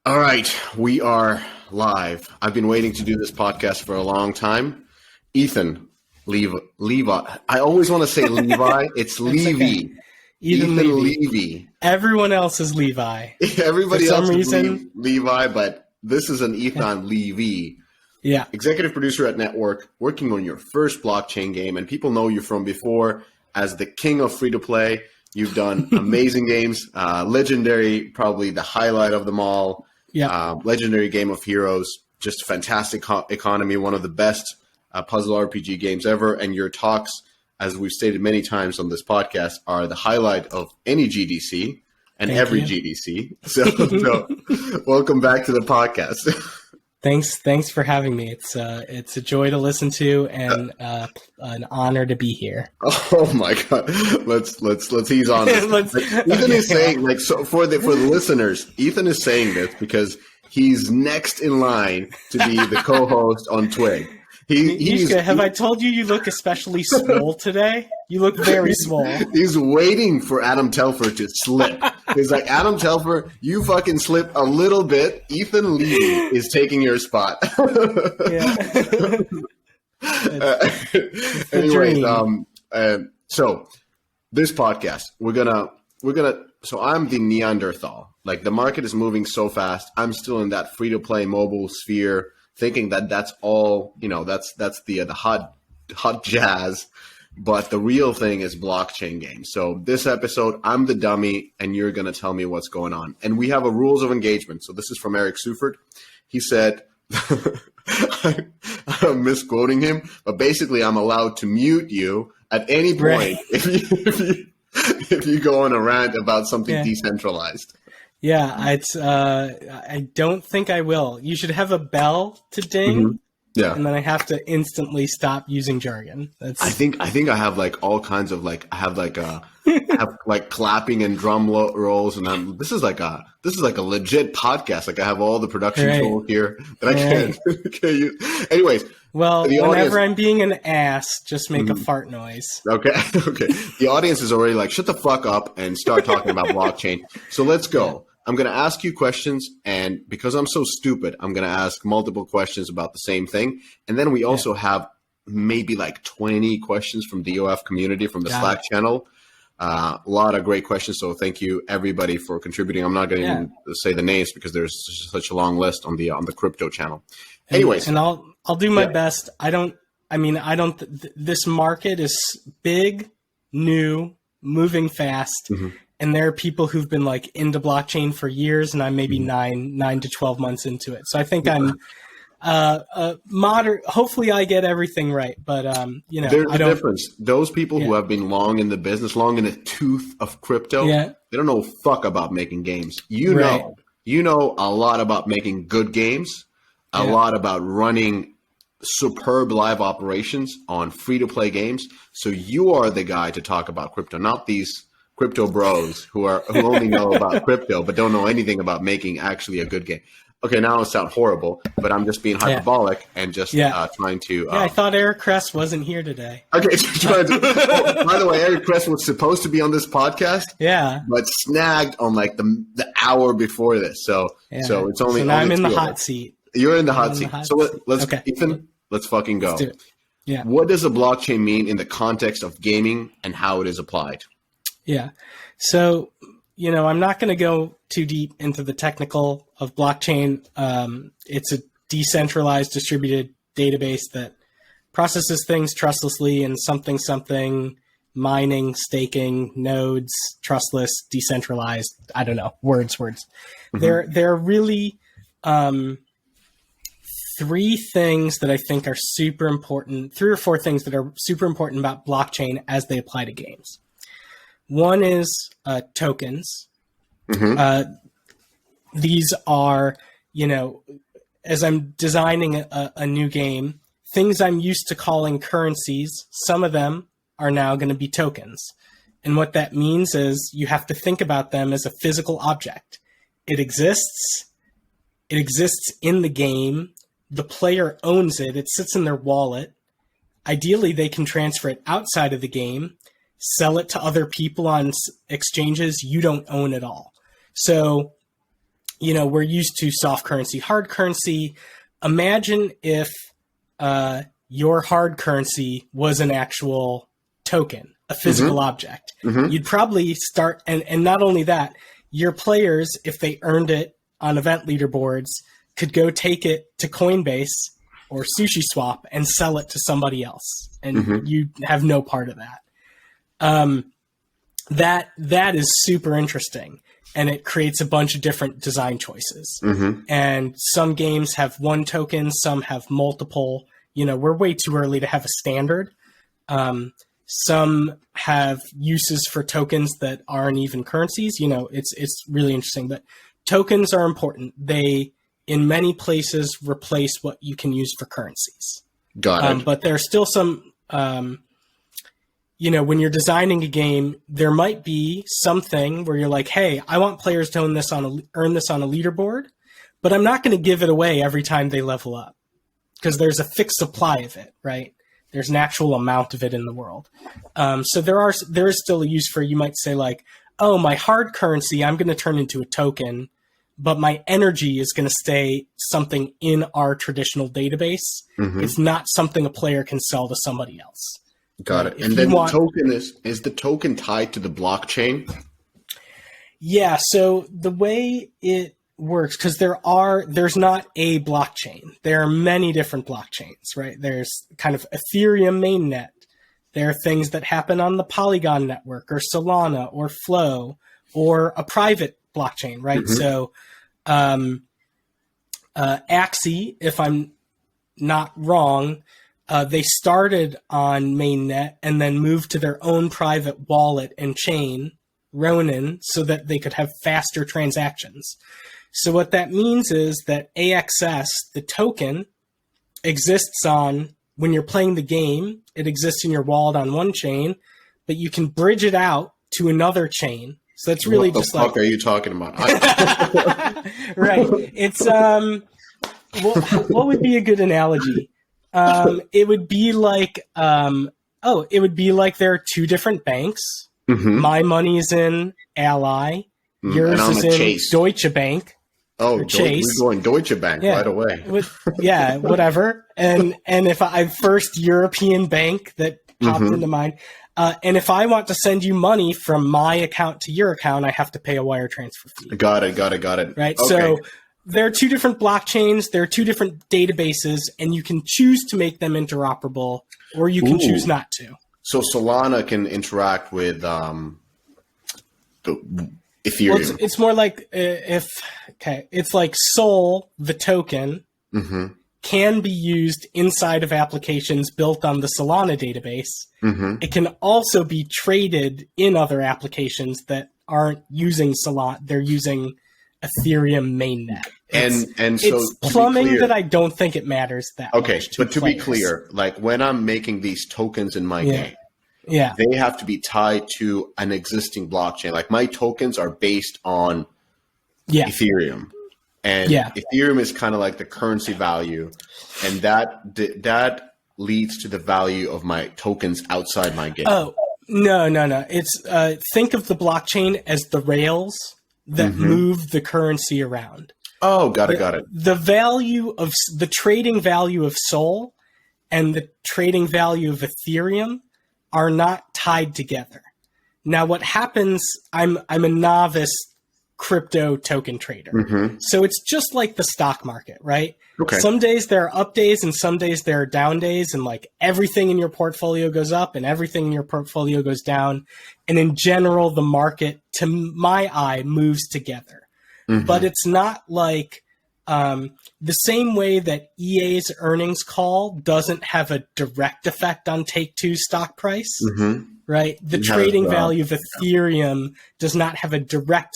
All right, we are live. I've been waiting to do this podcast for a long time. Ethan Levi. I always want to say Levi. It's Levy. Okay. Ethan Levy. Everyone else is Levi. Everybody For some else reason, is Levi, but this is an Ethan Levy. Yeah. Executive producer at Network, working on your first blockchain game, and people know you from before as the king of free-to-play. You've done amazing games, legendary, probably the highlight of them all. Yeah. Legendary Game of Heroes, just fantastic economy, one of the best puzzle RPG games ever. And your talks, as we've stated many times on this podcast, are the highlight of any GDC and Thank every you. GDC. So welcome back to the podcast. Thanks for having me. It's a joy to listen to and an honor to be here. Oh my God! Let's ease on this. Ethan is saying, like, so for the listeners, Ethan is saying this because he's next in line to be the co-host on Twig. Have I told you look especially small today? You look very small. He's waiting for Adam Telfer to slip. He's like, Adam Telfer, you fucking slip a little bit. Ethan Levy is taking your spot. Anyways, so this podcast, we're gonna. So I'm the Neanderthal. Like, the market is moving so fast. I'm still in that free to play mobile sphere, thinking that that's all. That's the hot jazz. But the real thing is blockchain games. So this episode, I'm the dummy, and you're going to tell me what's going on. And we have a rules of engagement. So this is from Eric Seufert. He said, I'm misquoting him, but basically I'm allowed to mute you at any point Right. if you go on a rant about something decentralized. Yeah, I don't think I will. You should have a bell to ding. Mm-hmm. Yeah. And then I have to instantly stop using jargon. I think I have like all kinds of like, I have like clapping and drum rolls, and this is like a legit podcast. Like, I have all the production tools here that I can't use. Anyways. Well, whenever I'm being an ass, just make a fart noise. Okay. The audience is already like, shut the fuck up and start talking about blockchain. So let's go. Yeah. I'm going to ask you questions, and because I'm so stupid, I'm going to ask multiple questions about the same thing. And then we also have maybe like 20 questions from DOF community, from the Slack channel. A lot of great questions. So thank you everybody for contributing. I'm not going to even say the names because there's such a long list on the crypto channel. Anyways. And I'll do my best. This market is big, new, moving fast. Mm-hmm. And there are people who've been like into blockchain for years, and I'm maybe 9 to 12 months into it. So I think I'm moderate. Hopefully I get everything right, but there's a difference. Those people who have been long in the business, long in the tooth of crypto, they don't know fuck about making games. You know a lot about making good games, a lot about running superb live operations on free to play games. So you are the guy to talk about crypto, not these crypto bros who only know about crypto but don't know anything about making actually a good game. Okay, now I sound horrible, but I'm just being hyperbolic and just trying to. I thought Eric Kress wasn't here today. Okay, by the way, Eric Kress was supposed to be on this podcast. Yeah, but snagged on like the hour before this. So it's only. So now I'm in the hot seat. You're in the hot seat. So let's Ethan, let's fucking go. Let's do it. Yeah. What does a blockchain mean in the context of gaming and how it is applied? Yeah. So, I'm not going to go too deep into the technical of blockchain. It's a decentralized distributed database that processes things trustlessly in something, mining, staking, nodes, trustless, decentralized. I don't know, words. Mm-hmm. There are really three things that I think are super important, 3 or 4 things that are super important about blockchain as they apply to games. One is tokens. Mm-hmm. These are, as I'm designing a new game, things I'm used to calling currencies, some of them are now going to be tokens. And what that means is you have to think about them as a physical object. It exists in the game. The player owns it. It sits in their wallet. Ideally, they can transfer it outside of the game, sell it to other people on exchanges you don't own at all. So we're used to soft currency, hard currency. Imagine if your hard currency was an actual token, a physical object. You'd probably start, and not only that, your players, if they earned it on event leaderboards, could go take it to Coinbase or SushiSwap and sell it to somebody else, and you have no part of that. That is super interesting, and it creates a bunch of different design choices. And some games have one token, some have multiple. We're way too early to have a standard. Some have uses for tokens that aren't even currencies. It's really interesting, but tokens are important. They, in many places, replace what you can use for currencies. Got it. But there's still some, when you're designing a game, there might be something where you're like, hey, I want players to earn this on a leaderboard, but I'm not going to give it away every time they level up because there's a fixed supply of it, right? There's an actual amount of it in the world. So there is still a use for, you might say like, oh, my hard currency, I'm going to turn into a token, but my energy is going to stay something in our traditional database. It's not something a player can sell to somebody else. Got it. And then the token is the token tied to the blockchain? Yeah. So the way it works, because there's not a blockchain. There are many different blockchains, right? There's kind of Ethereum mainnet. There are things that happen on the Polygon network or Solana or Flow or a private blockchain, right? So Axie, if I'm not wrong, they started on mainnet and then moved to their own private wallet and chain, Ronin, so that they could have faster transactions. So what that means is that AXS, the token, exists on, when you're playing the game, it exists in your wallet on one chain, but you can bridge it out to another chain. So that's really just like... What the fuck are you talking about? Right. It's, what would be a good analogy? It would be like, there are two different banks. My money is in Ally. Yours is in Chase. Deutsche Bank. Oh, Chase. We're going Deutsche Bank right away. Whatever. And if I first European bank that popped into mind, and if I want to send you money from my account to your account, I have to pay a wire transfer fee. Got it. Right. Okay. So there are two different blockchains. There are two different databases, and you can choose to make them interoperable, or you can choose not to. So Solana can interact with the Ethereum. Well, it's more like it's like Sol, the token, can be used inside of applications built on the Solana database. It can also be traded in other applications that aren't using Solana. They're using Ethereum mainnet. And so it's plumbing that I don't think it matters that much. Okay, but to be clear, like when I'm making these tokens in my game, they have to be tied to an existing blockchain. Like my tokens are based on Ethereum. And Ethereum is kind of like the currency value. And that leads to the value of my tokens outside my game. Oh, no. It's think of the blockchain as the rails that move the currency around. Oh, got it. The value of the trading value of Sol and the trading value of Ethereum are not tied together. Now, what happens? I'm a novice crypto token trader, so it's just like the stock market, right? Okay. Some days there are up days, and some days there are down days, and like everything in your portfolio goes up, and everything in your portfolio goes down, and in general, the market, to my eye, moves together. But it's not like the same way that EA's earnings call doesn't have a direct effect on Take-Two's stock price, right? The trading value of Ethereum does not have a direct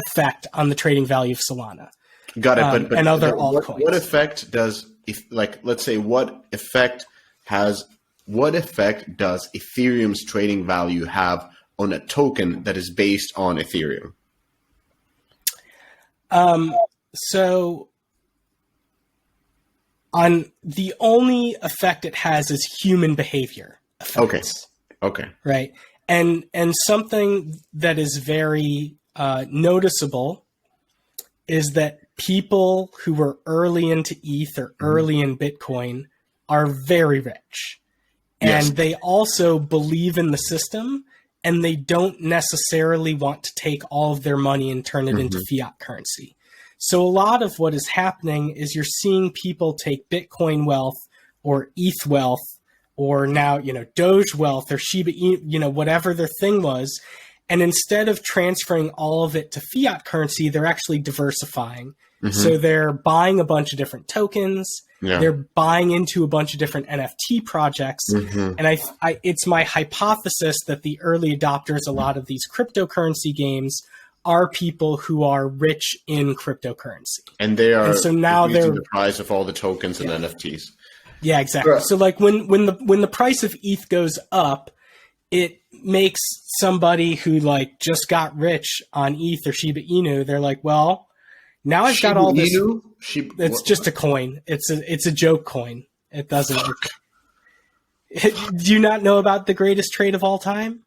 effect on the trading value of Solana. Got it. But and other altcoins. What effect does, let's say, what effect does Ethereum's trading value have on a token that is based on Ethereum? So on the only effect it has is human behavior effects. Okay. Right. And something that is very noticeable is that people who were early into ETH or early in Bitcoin are very rich. And they also believe in the system, and they don't necessarily want to take all of their money and turn it into fiat currency. So a lot of what is happening is you're seeing people take Bitcoin wealth or ETH wealth, or now, Doge wealth or Shiba, whatever their thing was. And instead of transferring all of it to fiat currency, they're actually diversifying. So they're buying a bunch of different tokens. Yeah. They're buying into a bunch of different NFT projects. And it's my hypothesis that the early adopters, a lot of these cryptocurrency games, are people who are rich in cryptocurrency. And they are so now they're the price of all the tokens and NFTs. Yeah, exactly. Right. So like when the price of ETH goes up, it makes somebody who like just got rich on ETH or Shiba Inu, they're like, well, now I've got all this. It's just a coin. It's a joke coin. It doesn't. Do you not know about the greatest trade of all time?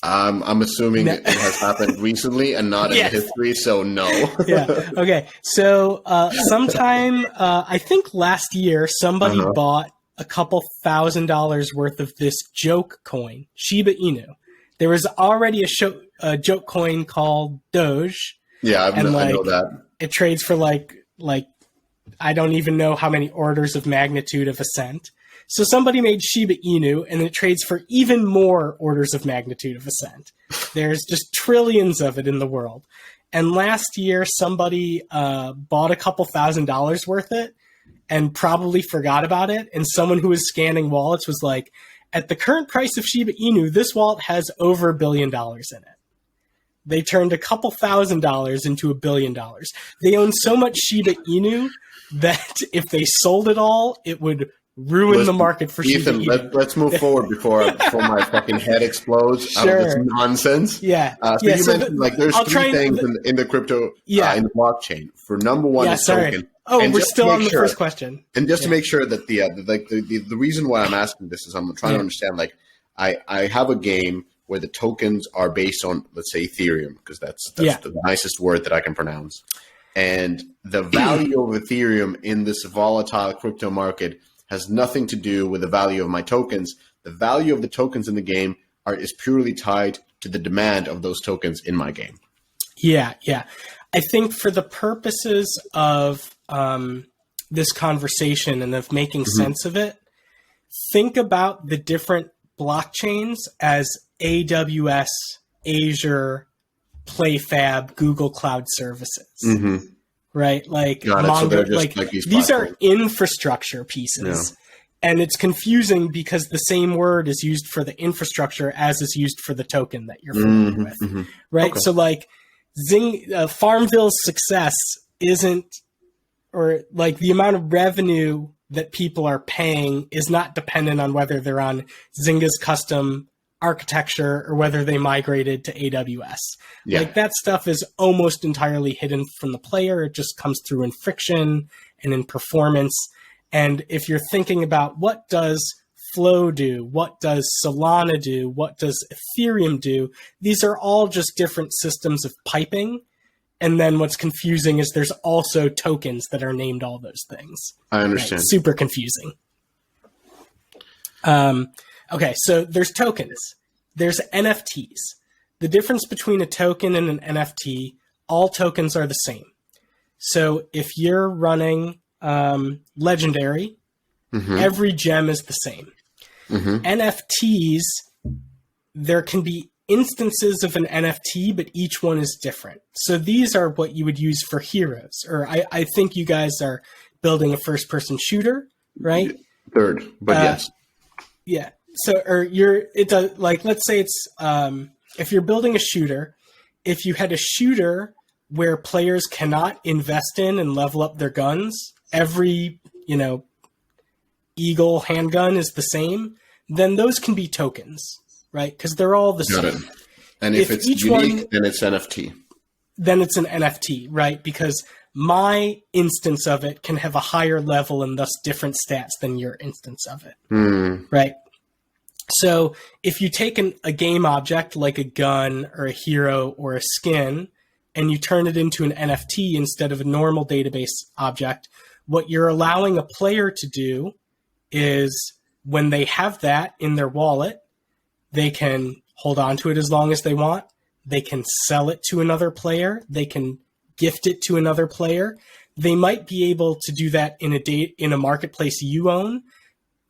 I'm assuming it has happened recently and not in history, so no. Yeah. Okay. So sometime, I think last year, somebody bought a couple $1,000s worth of this joke coin, Shiba Inu. There was already a joke coin called Doge. Yeah, I know that. It trades for like I don't even know how many orders of magnitude of a cent. So somebody made Shiba Inu, and it trades for even more orders of magnitude of a cent. There's just trillions of it in the world. And last year, somebody bought a couple $1,000s worth it and probably forgot about it. And someone who was scanning wallets was like, at the current price of Shiba Inu, this wallet has over $1 billion in it. They turned a couple $1,000s into $1 billion. They own so much Shiba Inu that if they sold it all, it would ruin the market for Ethan, Shiba Inu. Let's move forward before my fucking head explodes out of this nonsense. Yeah. So you mentioned there's three things in the crypto, in the blockchain. For number one, is token. Oh, and we're still on the first question. And just to make sure that the reason why I'm asking this is I'm trying to understand. Like, I have a game where the tokens are based on, let's say, Ethereum, because that's the nicest word that I can pronounce. And the value of Ethereum in this volatile crypto market has nothing to do with the value of my tokens. The value of the tokens in the game is purely tied to the demand of those tokens in my game. Yeah. I think for the purposes of this conversation and of making sense of it, think about the different blockchains as AWS, Azure, PlayFab, Google Cloud Services. Right? Like, Mongo, so these are infrastructure pieces. Yeah. And it's confusing because the same word is used for the infrastructure as is used for the token that you're familiar with. Right? Okay. So like Farmville's success isn't, or like the amount of revenue that people are paying is not dependent on whether they're on Zynga's custom architecture or whether they migrated to AWS. Yeah. Like that stuff is almost entirely hidden from the player. It just comes through in friction and in performance. And if you're thinking about what does Flow do, what does Solana do, what does Ethereum do, these are all just different systems of piping. And then what's confusing is there's also tokens that are named all those things. I understand. Right? Super confusing. Okay, so there's tokens. There's NFTs. The difference between a token and an NFT, all tokens are the same. So if you're running Legendary, every gem is the same. NFTs, there can be instances of an NFT, but each one is different. So these are what you would use for heroes. Or I think you guys are building a first-person shooter, right? Third, but yes. Yeah. So, let's say it's, if you're building a shooter, if you had a shooter where players cannot invest in and level up their guns, every, Eagle handgun is the same, then those can be tokens, right? Because they're all the same. And if it's unique, then it's NFT. Then it's an NFT, right? Because my instance of it can have a higher level and thus different stats than your instance of it, right? So if you take a game object like a gun or a hero or a skin, and you turn it into an NFT instead of a normal database object, what you're allowing a player to do is when they have that in their wallet, they can hold on to it as long as they want. They can sell it to another player. They can gift it to another player. They might be able to do that in a marketplace you own.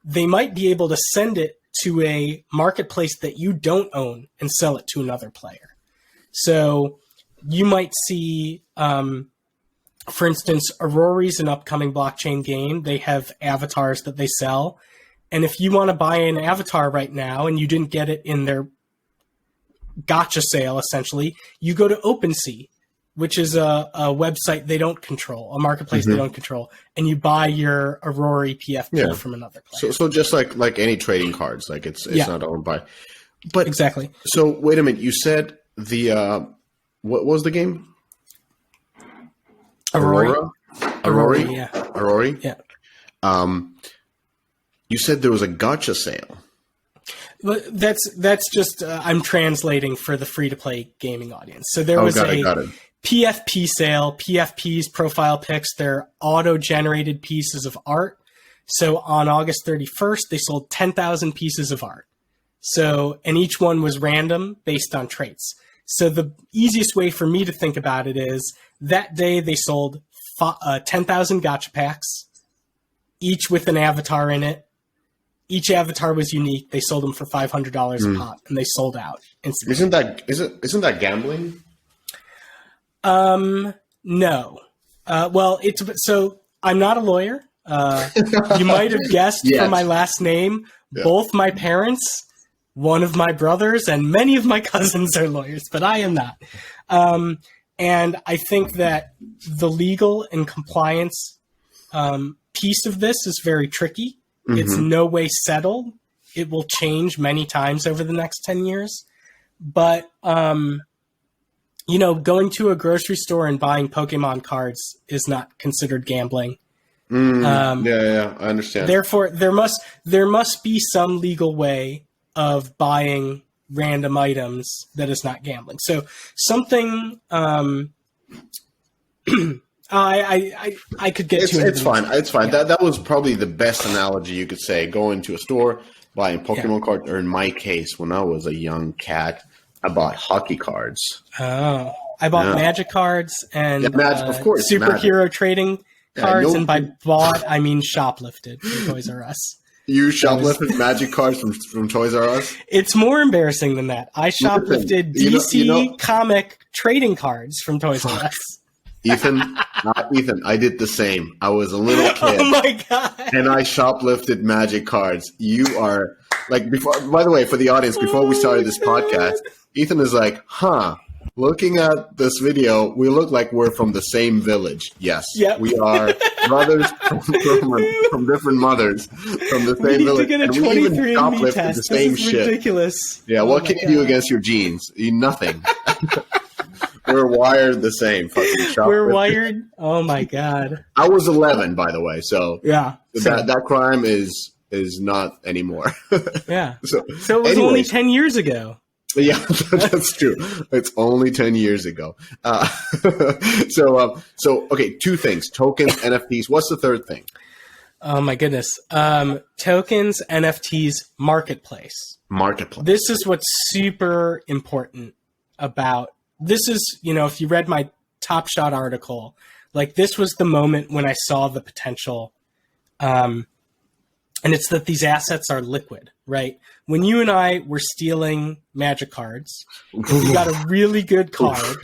They might be able to send it to a marketplace that you don't own and sell it to another player. So you might see, for instance, Aurore's an upcoming blockchain game. They have avatars that they sell. And if you want to buy an avatar right now and you didn't get it in their gotcha sale, essentially, you go to OpenSea, which is a website they don't control, a marketplace they don't control, and you buy your Aurore PFP from another player. So just like any trading cards, like it's not owned by. But exactly. So wait a minute, you said the what was the game? Aurore. Aurore, yeah. Aurore, yeah. You said there was a gotcha sale. But that's just I'm translating for the free to play gaming audience. So there was got it. PFP sale. PFP's profile pics, they're auto-generated pieces of art. So on August 31st, they sold 10,000 pieces of art. So, and each one was random based on traits. So the easiest way for me to think about it is that day they sold 10,000 gotcha packs, each with an avatar in it. Each avatar was unique. They sold them for $500 a pop, and they sold out instantly. Isn't that gambling? No. Well, so I'm not a lawyer. You might have guessed from my last name. Yeah. Both my parents, one of my brothers, and many of my cousins are lawyers, but I am not. And I think that the legal and compliance piece of this is very tricky. It's no way settled. It will change many times over the next 10 years. But, going to a grocery store and buying Pokemon cards is not considered gambling. I understand. Therefore, there must be some legal way of buying random items that is not gambling. So something I could get to. It's fine. It's fine. Yeah. That was probably the best analogy you could say. Going to a store, buying Pokemon cards, or in my case, when I was a young cat, I bought hockey cards. Oh, I bought Magic cards and of course, superhero trading cards, and by bought I mean shoplifted from Toys R Us. You shoplifted Magic cards from Toys R Us? It's more embarrassing than that. I shoplifted DC comic trading cards from Toys R Us. Ethan, I did the same. I was a little kid. Oh my god! And I shoplifted Magic cards. You are like before. By the way, for the audience, before we started this podcast, Ethan is like, looking at this video, we look like we're from the same village. Yes, we are brothers from different mothers from the same village. And we even shoplifted the same shit. Ridiculous. Yeah, what can you do against your genes? Nothing. We're wired the same. We're wired. Oh my god! I was 11, by the way, so that crime is not anymore. Yeah. So it was only 10 years ago. Yeah, that's true. It's only 10 years ago. So okay, two things: tokens, NFTs. What's the third thing? Oh my goodness! Tokens, NFTs, marketplace. Marketplace. This is what's super important about. This is, if you read my Top Shot article, like this was the moment when I saw the potential. And it's that these assets are liquid, right? When you and I were stealing Magic cards, we got a really good card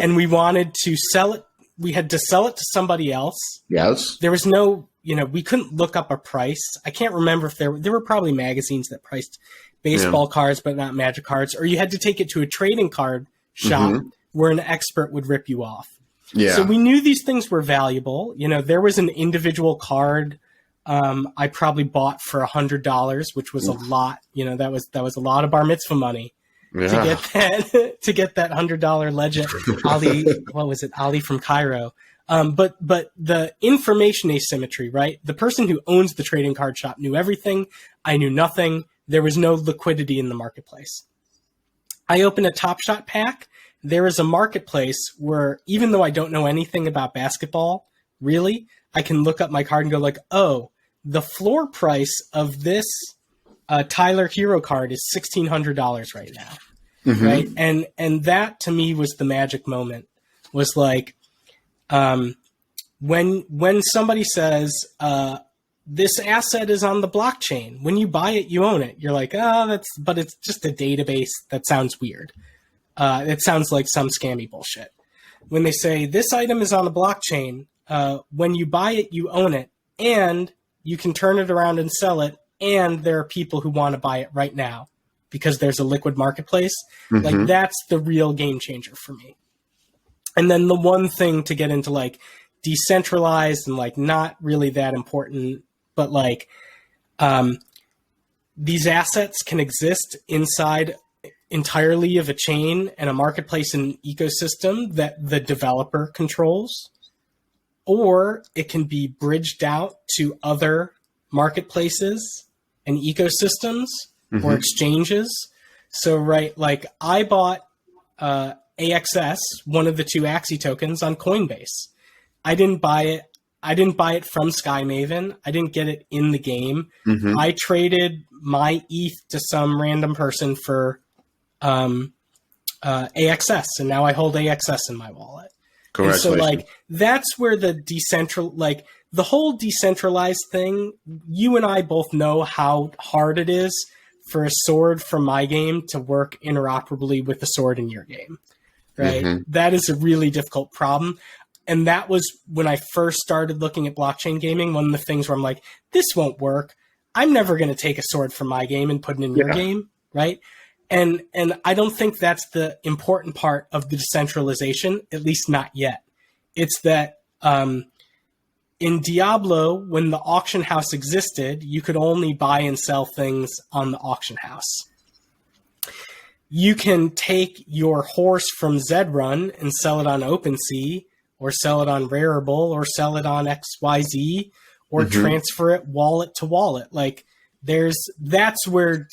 and we wanted to sell it. We had to sell it to somebody else. Yes. There was no, we couldn't look up a price. I can't remember if there were probably magazines that priced baseball cards, but not Magic cards, or you had to take it to a trading card shop where an expert would rip you off. Yeah. So we knew these things were valuable. There was an individual card I probably bought for $100, which was a lot. That was a lot of bar mitzvah money to get that $100 legend. Ali, what was it? Ali from Cairo. But the information asymmetry, right? The person who owns the trading card shop knew everything. I knew nothing. There was no liquidity in the marketplace. I opened a Top Shot pack there is a marketplace where, even though I don't know anything about basketball, really, I can look up my card and go like, oh, the floor price of this Tyler Hero card is $1,600 right now, right? And that to me was the magic moment. Was like, when somebody says this asset is on the blockchain, when you buy it, you own it. You're like, but it's just a database. That sounds weird. It sounds like some scammy bullshit. When they say this item is on the blockchain, when you buy it, you own it, and you can turn it around and sell it, and there are people who want to buy it right now because there's a liquid marketplace. Like, that's the real game changer for me. And then the one thing to get into, like, decentralized and, like, not really that important, but, like, these assets can exist inside entirely of a chain and a marketplace and ecosystem that the developer controls, or it can be bridged out to other marketplaces and ecosystems or exchanges. So, right, like, I bought AXS, one of the two Axie tokens, on Coinbase. I didn't buy it from Sky Maven. I didn't get it in the game. I traded my ETH to some random person for AXS, and now I hold AXS in my wallet. And so, like, that's where the the whole decentralized thing, you and I both know how hard it is for a sword from my game to work interoperably with the sword in your game, right? That is a really difficult problem. And that was when I first started looking at blockchain gaming, one of the things where I'm like, this won't work. I'm never going to take a sword from my game and put it in your game, right? And I don't think that's the important part of the decentralization, at least not yet. It's that in Diablo, when the auction house existed, you could only buy and sell things on the auction house. You can take your horse from Zedrun and sell it on OpenSea, or sell it on Rarible, or sell it on XYZ, or transfer it wallet to wallet. Like, that's where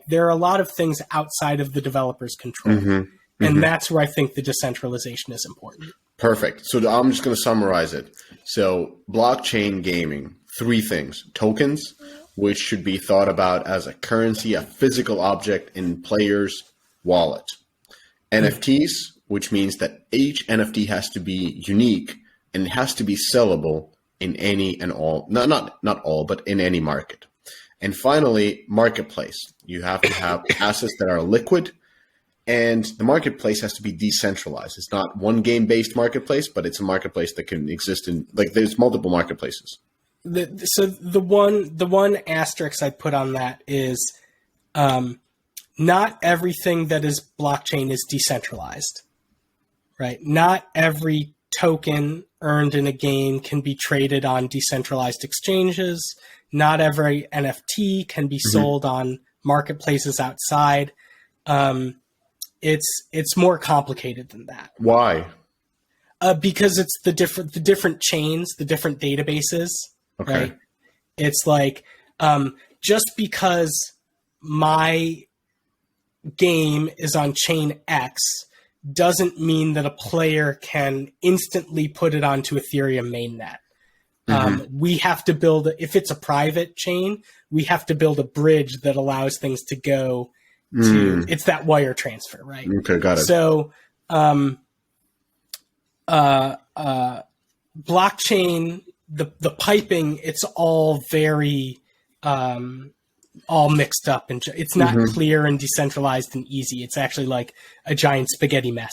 there are a lot of things outside of the developer's control. And that's where I think the decentralization is important. Perfect. So I'm just going to summarize it. So blockchain gaming, 3 things: tokens, which should be thought about as a currency, a physical object in player's wallet; NFTs, which means that each NFT has to be unique and it has to be sellable in any and all, not all, but in any market. And finally, marketplace. You have to have assets that are liquid, and the marketplace has to be decentralized. It's not one game-based marketplace, but it's a marketplace that can exist in, like, there's multiple marketplaces. So the one asterisk I put on that is not everything that is blockchain is decentralized, right? Not every token earned in a game can be traded on decentralized exchanges. Not every NFT can be sold on marketplaces outside. It's more complicated than that. Why? Because it's the different chains, the different databases. Okay. Right? It's like, just because my game is on chain X doesn't mean that a player can instantly put it onto Ethereum mainnet. We have to build, if it's a private chain, we have to build a bridge that allows things to go to, it's that wire transfer, right? Okay, got it. So, blockchain, the piping, it's all very, all mixed up, and it's not clear and decentralized and easy. It's actually like a giant spaghetti mess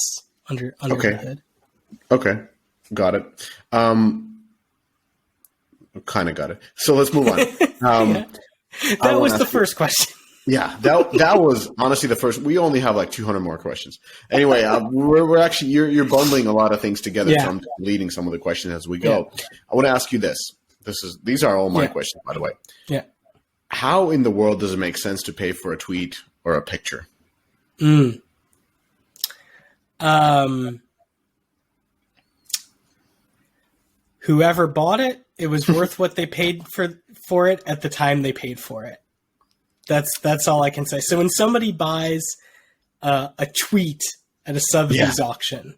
under the hood. Okay, got it. Kind of got it. So let's move on. That was the first question. Yeah, that was honestly the first. We only have like 200 more questions. Anyway, we're actually you're bundling a lot of things together. So I'm leading some of the questions as we go. I want to ask you this. These are all my questions, by the way. Yeah. How in the world does it make sense to pay for a tweet or a picture? Whoever bought it, it was worth what they paid for it at the time they paid for it. That's all I can say. So when somebody buys a tweet at a Sotheby's auction,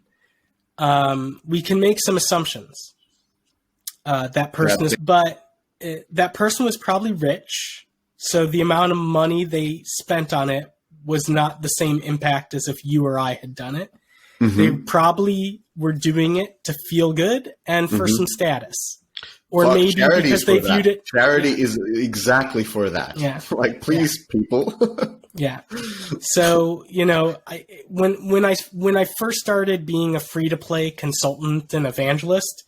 we can make some assumptions. That person was probably rich, so the amount of money they spent on it was not the same impact as if you or I had done it. Mm-hmm. They probably were doing it to feel good and for some status. Or maybe because they viewed it. Charity is exactly for that. Yeah. Like, please, people. Yeah. So, when I first started being a free-to-play consultant and evangelist,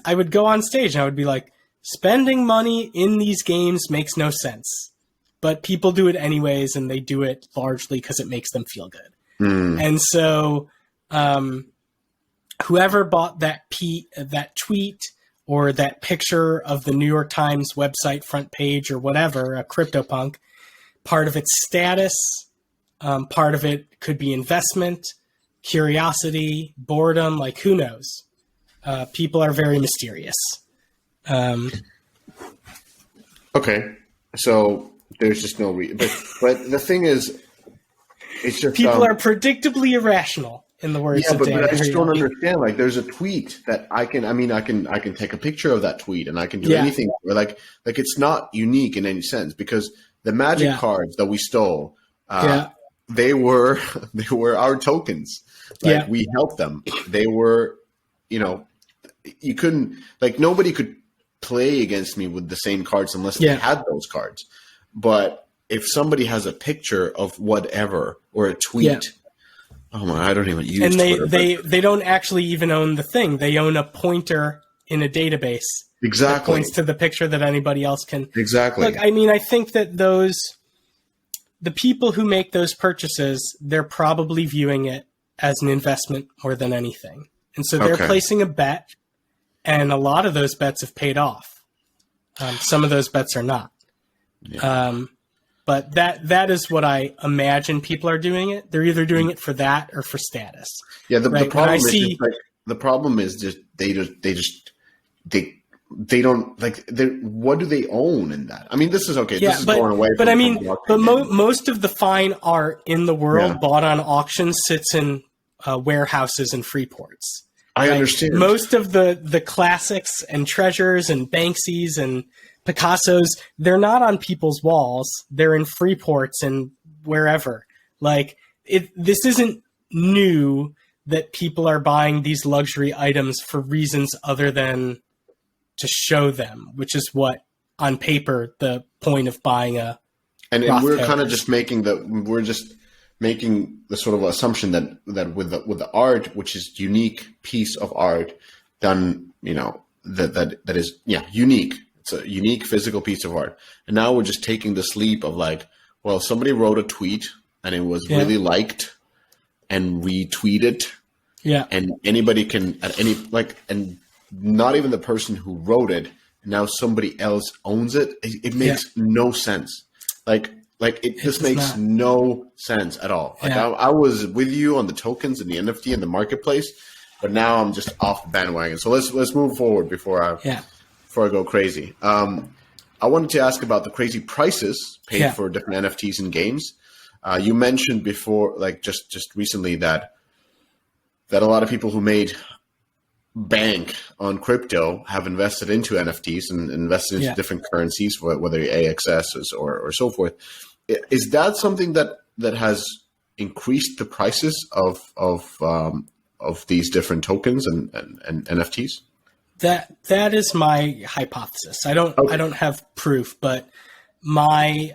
I would go on stage and I would be like, spending money in these games makes no sense. But people do it anyways, and they do it largely because it makes them feel good. And so whoever bought that tweet or that picture of the New York Times website front page or whatever, a CryptoPunk, part of its status, part of it could be investment, curiosity, boredom, like who knows? People are very mysterious. Okay, so there's just no reason. But the thing is, it's just people are predictably irrational. In the words of Dan, but I just don't understand. Like, there's a tweet that I can take a picture of that tweet and I can do anything. Like it's not unique in any sense, because the magic cards that we stole, they were our tokens. Like, we helped them. They were, you couldn't, like, nobody could play against me with the same cards unless they had those cards. But if somebody has a picture of whatever or a tweet. Oh my! I don't even use. And Twitter, they don't actually even own the thing. They own a pointer in a database. Exactly. That points to the picture that anybody else can. Exactly. Look, I mean, I think that the people who make those purchases, they're probably viewing it as an investment more than anything, and so they're placing a bet, and a lot of those bets have paid off. Some of those bets are not. Yeah. But that is what I imagine people are doing it. They're either doing it for that or for status. Yeah, the problem is just they don't like. What do they own in that? I mean, this is okay. This is going away. But I mean, most of the fine art in the world bought on auction sits in warehouses and free ports. I understand. Most of the classics and treasures and Banksies and Picassos, they're not on people's walls. They're in free ports and wherever. Like, this isn't new that people are buying these luxury items for reasons other than to show them, which is what, on paper, the point of buying a and we're kind of just making the sort of assumption that with the art, which is unique piece of art done, that is unique. It's a unique physical piece of art. And now we're just taking this leap of like, well, somebody wrote a tweet and it was really liked and retweeted. Yeah. And anybody can and not even the person who wrote it, now somebody else owns it. It makes no sense. Like it just makes no sense at all. Like I was with you on the tokens and the NFT and the marketplace, but now I'm just off the bandwagon. So let's move forward before I go crazy. I wanted to ask about the crazy prices paid for different NFTs and games. You mentioned before, like just recently, that a lot of people who made bank on crypto have invested into NFTs and invested into different currencies, whether AXS or so forth. Is that something that has increased the prices of these different tokens and NFTs? That is my hypothesis. I don't have proof, but my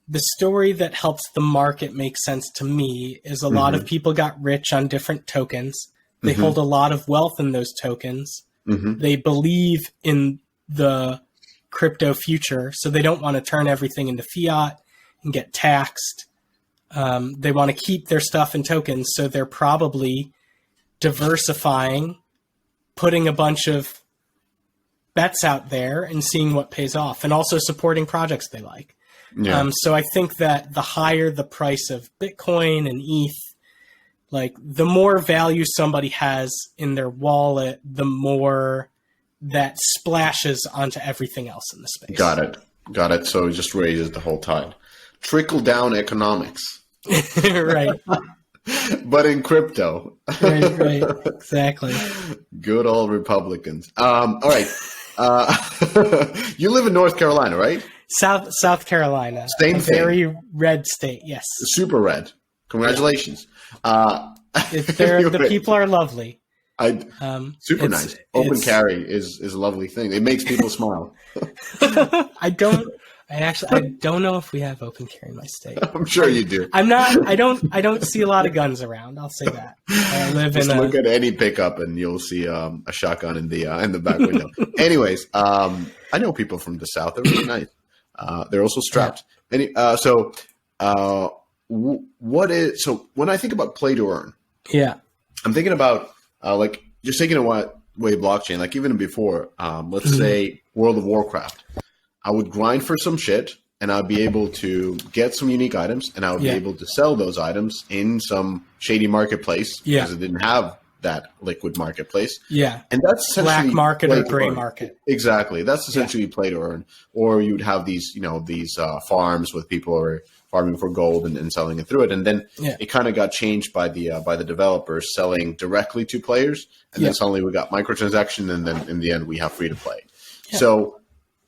the story that helps the market make sense to me is a lot of people got rich on different tokens. They hold a lot of wealth in those tokens. They believe in the crypto future, so they don't want to turn everything into fiat and get taxed. They want to keep their stuff in tokens, so they're probably diversifying, putting a bunch of bets out there and seeing what pays off, and also supporting projects they like. Yeah. So I think that the higher the price of Bitcoin and ETH, like the more value somebody has in their wallet, the more that splashes onto everything else in the space. Got it. So it just raises the whole tide. Trickle down economics. Right. But in crypto. Right, exactly. Good old Republicans. All right. You live in North Carolina, right? South Carolina. Same thing. Very red state, yes. Super red. Congratulations. The people are lovely. Super nice. Open carry is a lovely thing. It makes people smile. I don't know if we have open carry in my state. I'm sure you do. I don't see a lot of guns around. I'll say that. I live look at any pickup and you'll see a shotgun in the back window. Anyways, I know people from the South. They're really nice. They're also strapped. Yeah. So when I think about play to earn, yeah, I'm thinking about like just taking away blockchain. Like even before, let's say World of Warcraft. I would grind for some shit, and I'd be able to get some unique items, and I would be able to sell those items in some shady marketplace because it didn't have that liquid marketplace. Yeah, and that's essentially black market or gray market. Exactly, that's essentially play to earn. Or you'd have these, farms with people who are farming for gold and selling it through it, and then it kind of got changed by the developers selling directly to players, and then suddenly we got microtransaction, and then in the end we have free to play. Yeah. So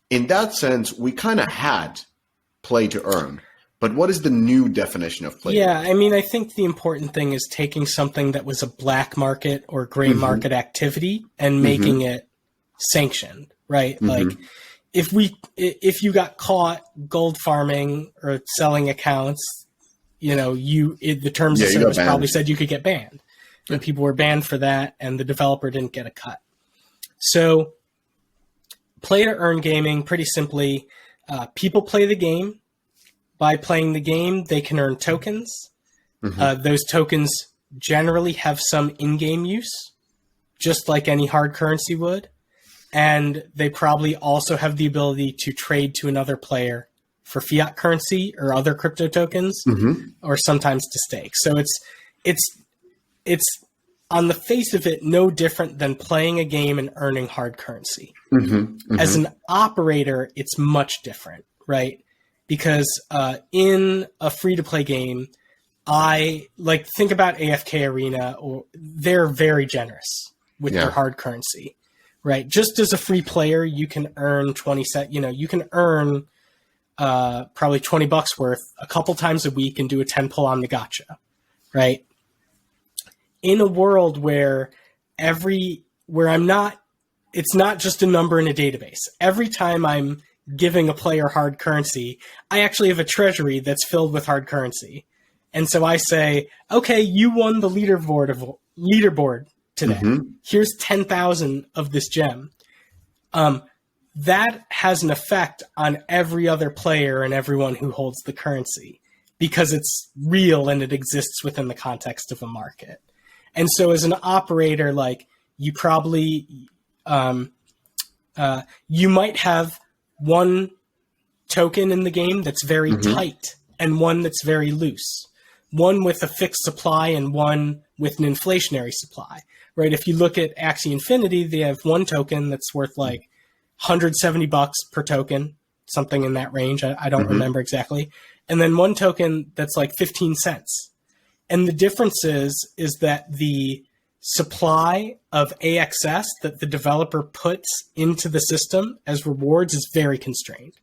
in that sense, we kind of had play to earn. But what is the new definition of play? Yeah, I mean, I think the important thing is taking something that was a black market or gray market activity and making it sanctioned, right? Like if you got caught gold farming or selling accounts, the terms of service probably said you could get banned. And people were banned for that, and the developer didn't get a cut. So play to earn gaming, pretty simply, people play the game. By playing the game, they can earn tokens. Those tokens generally have some in-game use, just like any hard currency would. And they probably also have the ability to trade to another player for fiat currency or other crypto tokens, or sometimes to stake. So it's on the face of it, no different than playing a game and earning hard currency. As an operator, it's much different, right? Because in a free-to-play game, think about AFK Arena, or they're very generous with their hard currency, right? Just as a free player, you can earn you can earn probably $20 worth a couple times a week and do a 10 pull on the gacha, right? In a world where it's not just a number in a database. Every time I'm giving a player hard currency, I actually have a treasury that's filled with hard currency. And so I say, okay, you won the leaderboard today. Here's 10,000 of this gem. That has an effect on every other player and everyone who holds the currency because it's real and it exists within the context of a market. And so as an operator, you probably, you might have one token in the game that's very tight and one that's very loose, one with a fixed supply and one with an inflationary supply, right? If you look at Axie Infinity, they have one token that's worth like $170 per token, something in that range. I don't remember exactly. And then one token that's like 15 cents. And the difference is that the supply of AXS that the developer puts into the system as rewards is very constrained.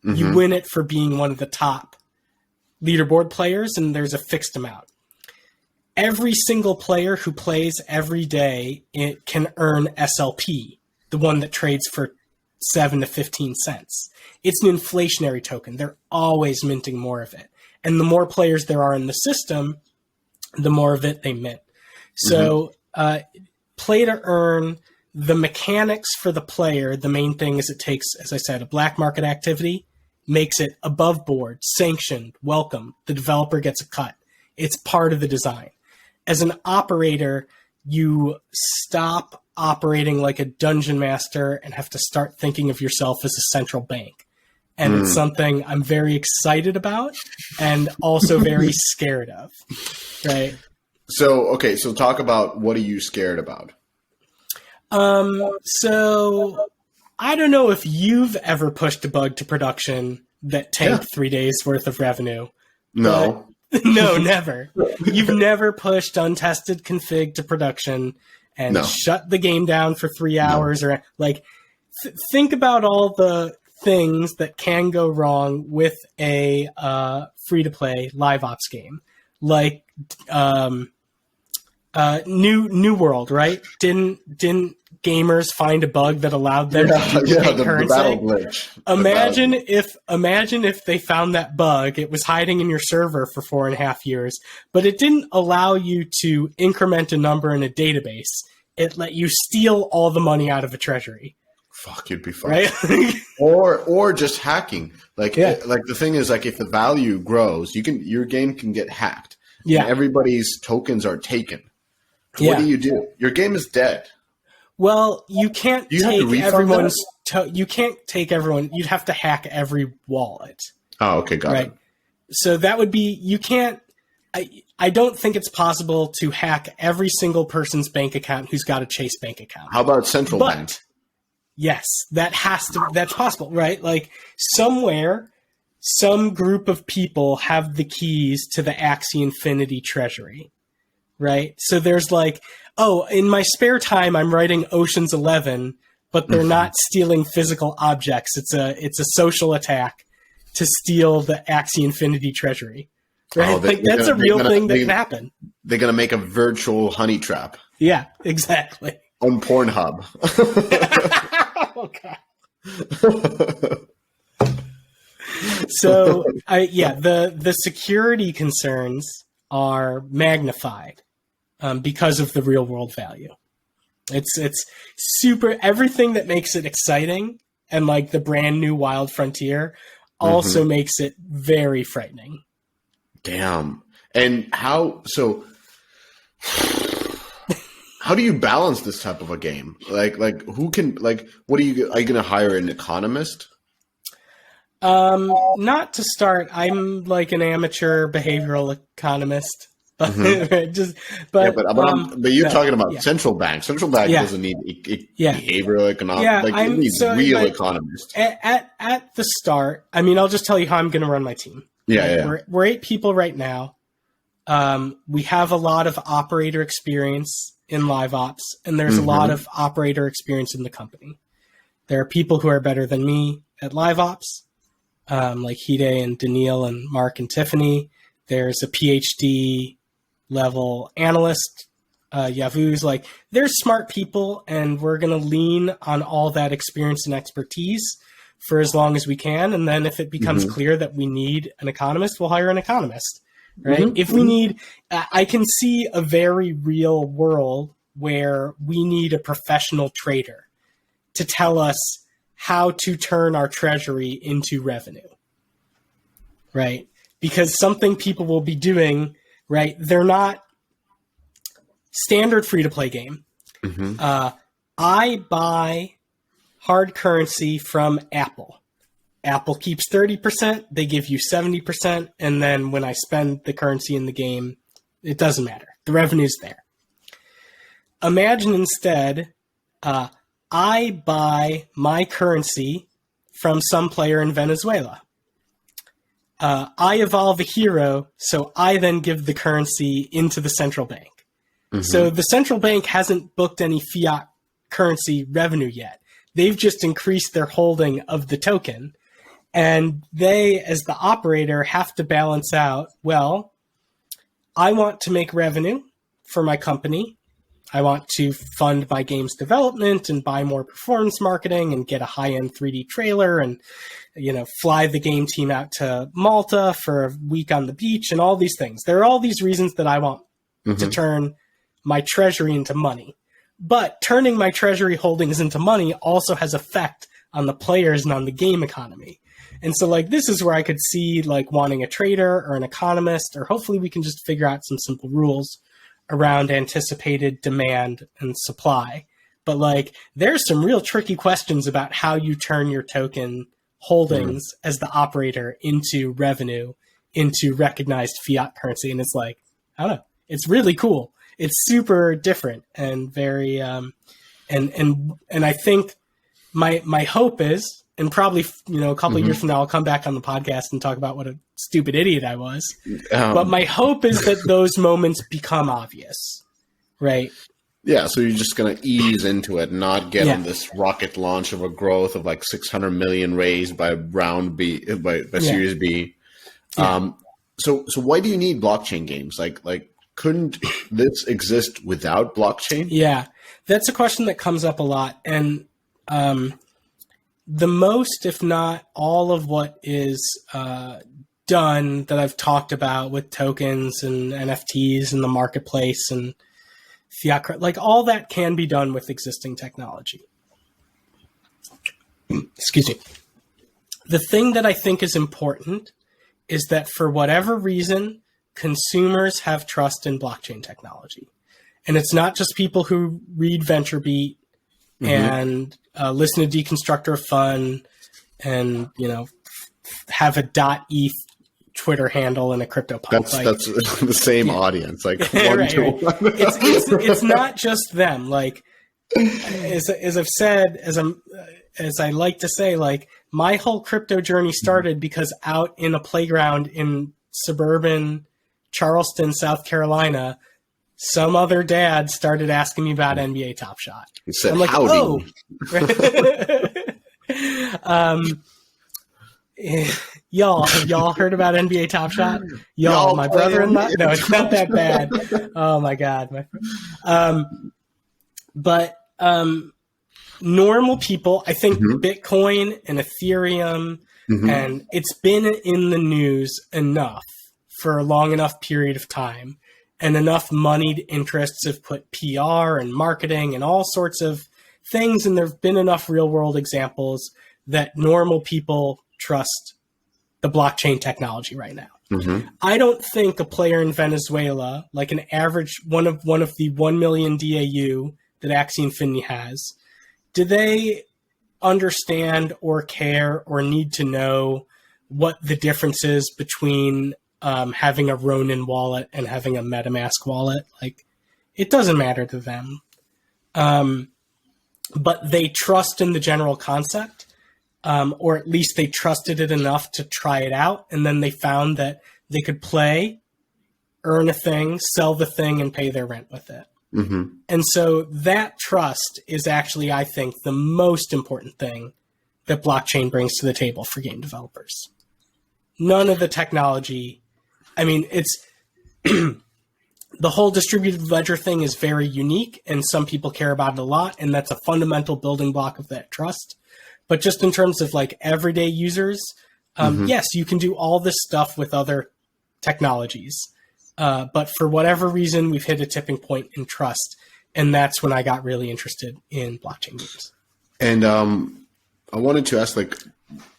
You win it for being one of the top leaderboard players, and there's a fixed amount. Every single player who plays every day it can earn SLP, the one that trades for 7 to 15 cents. It's an inflationary token. They're always minting more of it. And the more players there are in the system, the more of it they mint. So play to earn, the mechanics for the player, the main thing is it takes, as I said, a black market activity, makes it above board, sanctioned, welcome. The developer gets a cut. It's part of the design. As an operator, you stop operating like a dungeon master and have to start thinking of yourself as a central bank. And it's something I'm very excited about and also very scared of, right? So talk about, what are you scared about? So I don't know if you've ever pushed a bug to production that tanked 3 days worth of revenue. No. No, never. You've never pushed untested config to production and shut the game down for 3 hours or like. Think about all the things that can go wrong with a free-to-play live ops game, like New World, right? Didn't gamers find a bug that allowed them to duplicate currency? The battle glitch. Imagine if they found that bug. It was hiding in your server for 4.5 years, but it didn't allow you to increment a number in a database. It let you steal all the money out of a treasury. Fuck, you'd be fine. Right? or just hacking. Like the thing is, like, if the value grows, your game can get hacked. Yeah. And everybody's tokens are taken. What do? Your game is dead. Well, you can't take everyone's. You can't take everyone. You'd have to hack every wallet. Oh, okay, got it. So that would be. You can't. I don't think it's possible to hack every single person's bank account who's got a Chase bank account. How about central bank? Yes, that's possible, right? Like somewhere, some group of people have the keys to the Axie Infinity treasury, right? So there's like, oh, in my spare time, I'm writing Ocean's 11, but they're not stealing physical objects. It's a social attack to steal the Axie Infinity treasury, right? Oh, that's a real thing that can happen. They're going to make a virtual honey trap. Yeah, exactly. On Pornhub. Oh, God. So, the security concerns are magnified because of the real world value. It's super. Everything that makes it exciting and like the brand new wild frontier also makes it very frightening. Damn. And how do you balance this type of a game? Like who can, like, what are you going to hire an economist? Not to start. I'm like an amateur behavioral economist, but but you're talking about central bank. Central bank doesn't need behavioral economics. Yeah, like it needs real economists. At the start, I mean, I'll just tell you how I'm going to run my team. We're 8 people right now. We have a lot of operator experience in live ops, and there's a lot of operator experience in the company. There are people who are better than me at live ops, like Hide and Daniil and Mark and Tiffany. There's a PhD level analyst, Yavuz. Like, there's smart people, and we're going to lean on all that experience and expertise for as long as we can. And then if it becomes clear that we need an economist, we'll hire an economist. Right? If we need, I can see a very real world where we need a professional trader to tell us how to turn our treasury into revenue, right? Because something people will be doing, right? They're not standard free-to-play game. I buy hard currency from Apple. Apple keeps 30%, they give you 70%, and then when I spend the currency in the game, it doesn't matter. The revenue's there. Imagine instead, I buy my currency from some player in Venezuela. I evolve a hero, so I then give the currency into the central bank. So the central bank hasn't booked any fiat currency revenue yet. They've just increased their holding of the token. And they, as the operator, have to balance out, well, I want to make revenue for my company. I want to fund my game's development and buy more performance marketing and get a high-end 3D trailer and, fly the game team out to Malta for a week on the beach and all these things. There are all these reasons that I want to turn my treasury into money. But turning my treasury holdings into money also has effect on the players and on the game economy. And so, like, this is where I could see, like, wanting a trader or an economist, or hopefully we can just figure out some simple rules around anticipated demand and supply. But, like, there's some real tricky questions about how you turn your token holdings as the operator into revenue, into recognized fiat currency. And it's like, I don't know, it's really cool. It's super different and very, and I think my hope is, and probably, a couple of years from now, I'll come back on the podcast and talk about what a stupid idiot I was. But my hope is that those moments become obvious, right? Yeah, so you're just going to ease into it, not get on this rocket launch of a growth of like 600 million raised by round B, by Series B. Yeah. So why do you need blockchain games? Like couldn't this exist without blockchain? Yeah, that's a question that comes up a lot. And the most, if not all of what is done that I've talked about with tokens and NFTs and the marketplace and fiat, like all that can be done with existing technology. Excuse me. The thing that I think is important is that for whatever reason, consumers have trust in blockchain technology. And it's not just people who read VentureBeat and listen to Deconstructor of Fun and, have a .eth Twitter handle and a CryptoPunk. That's the same audience, like one right, to right. one. It's not just them. Like as I've said, as I like to say, like my whole crypto journey started because out in a playground in suburban Charleston, South Carolina, some other dad started asking me about NBA Top Shot. He said, I'm like, howdy. Y'all heard about NBA Top Shot? Y'all, my brother-in-law? No, it's not that bad. Oh my God. But normal people, I think Bitcoin and Ethereum, and it's been in the news enough for a long enough period of time, and enough moneyed interests have put PR and marketing and all sorts of things, and there have been enough real-world examples that normal people trust the blockchain technology right now. I don't think a player in Venezuela, like an average one of the 1 million DAU that Axie Infinity has, do they understand or care or need to know what the difference is between having a Ronin wallet and having a MetaMask wallet? Like, it doesn't matter to them. But they trust in the general concept. Or at least they trusted it enough to try it out. And then they found that they could play, earn a thing, sell the thing, and pay their rent with it. And so that trust is actually, I think, the most important thing that blockchain brings to the table for game developers. None of the technology, I mean, it's the whole distributed ledger thing is very unique, and some people care about it a lot, and that's a fundamental building block of that trust. But just in terms of like everyday users, yes, you can do all this stuff with other technologies. But for whatever reason, we've hit a tipping point in trust. And that's when I got really interested in blockchain games. And I wanted to ask, like,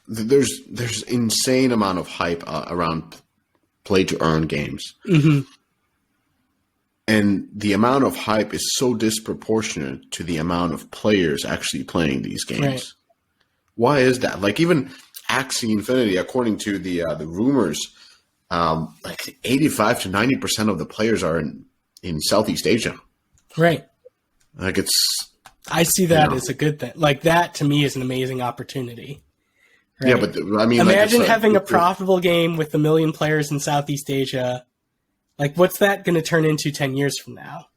there's insane amount of hype around play to earn games. And the amount of hype is so disproportionate to the amount of players actually playing these games. Right. Why is that? Like, even Axie Infinity, according to the rumors, like 85 to 90% of the players are in Southeast Asia. Right. Like, I see that as a good thing. Like, that to me is an amazing opportunity. Right? Yeah, but I mean, imagine having a profitable game with 1 million players in Southeast Asia. Like, what's that going to turn into 10 years from now?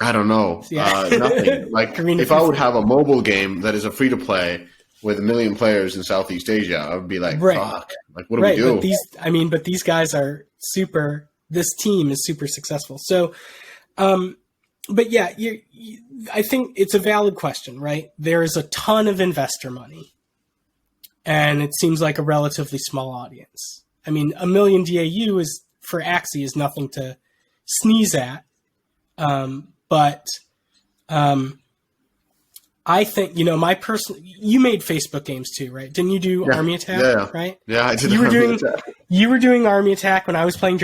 I don't know. Yeah. Nothing. Like, if I would have a mobile game that is a free to play with 1 million players in Southeast Asia, I would be like, fuck, like, what do we do? But these guys are this team is super successful. So, but yeah, I think it's a valid question, right? There is a ton of investor money, and it seems like a relatively small audience. I mean, 1 million DAU for Axie is nothing to sneeze at. But I think, you made Facebook games too, right? Didn't you do Army Attack? Right? Yeah, I did. You were doing Army Attack when I was playing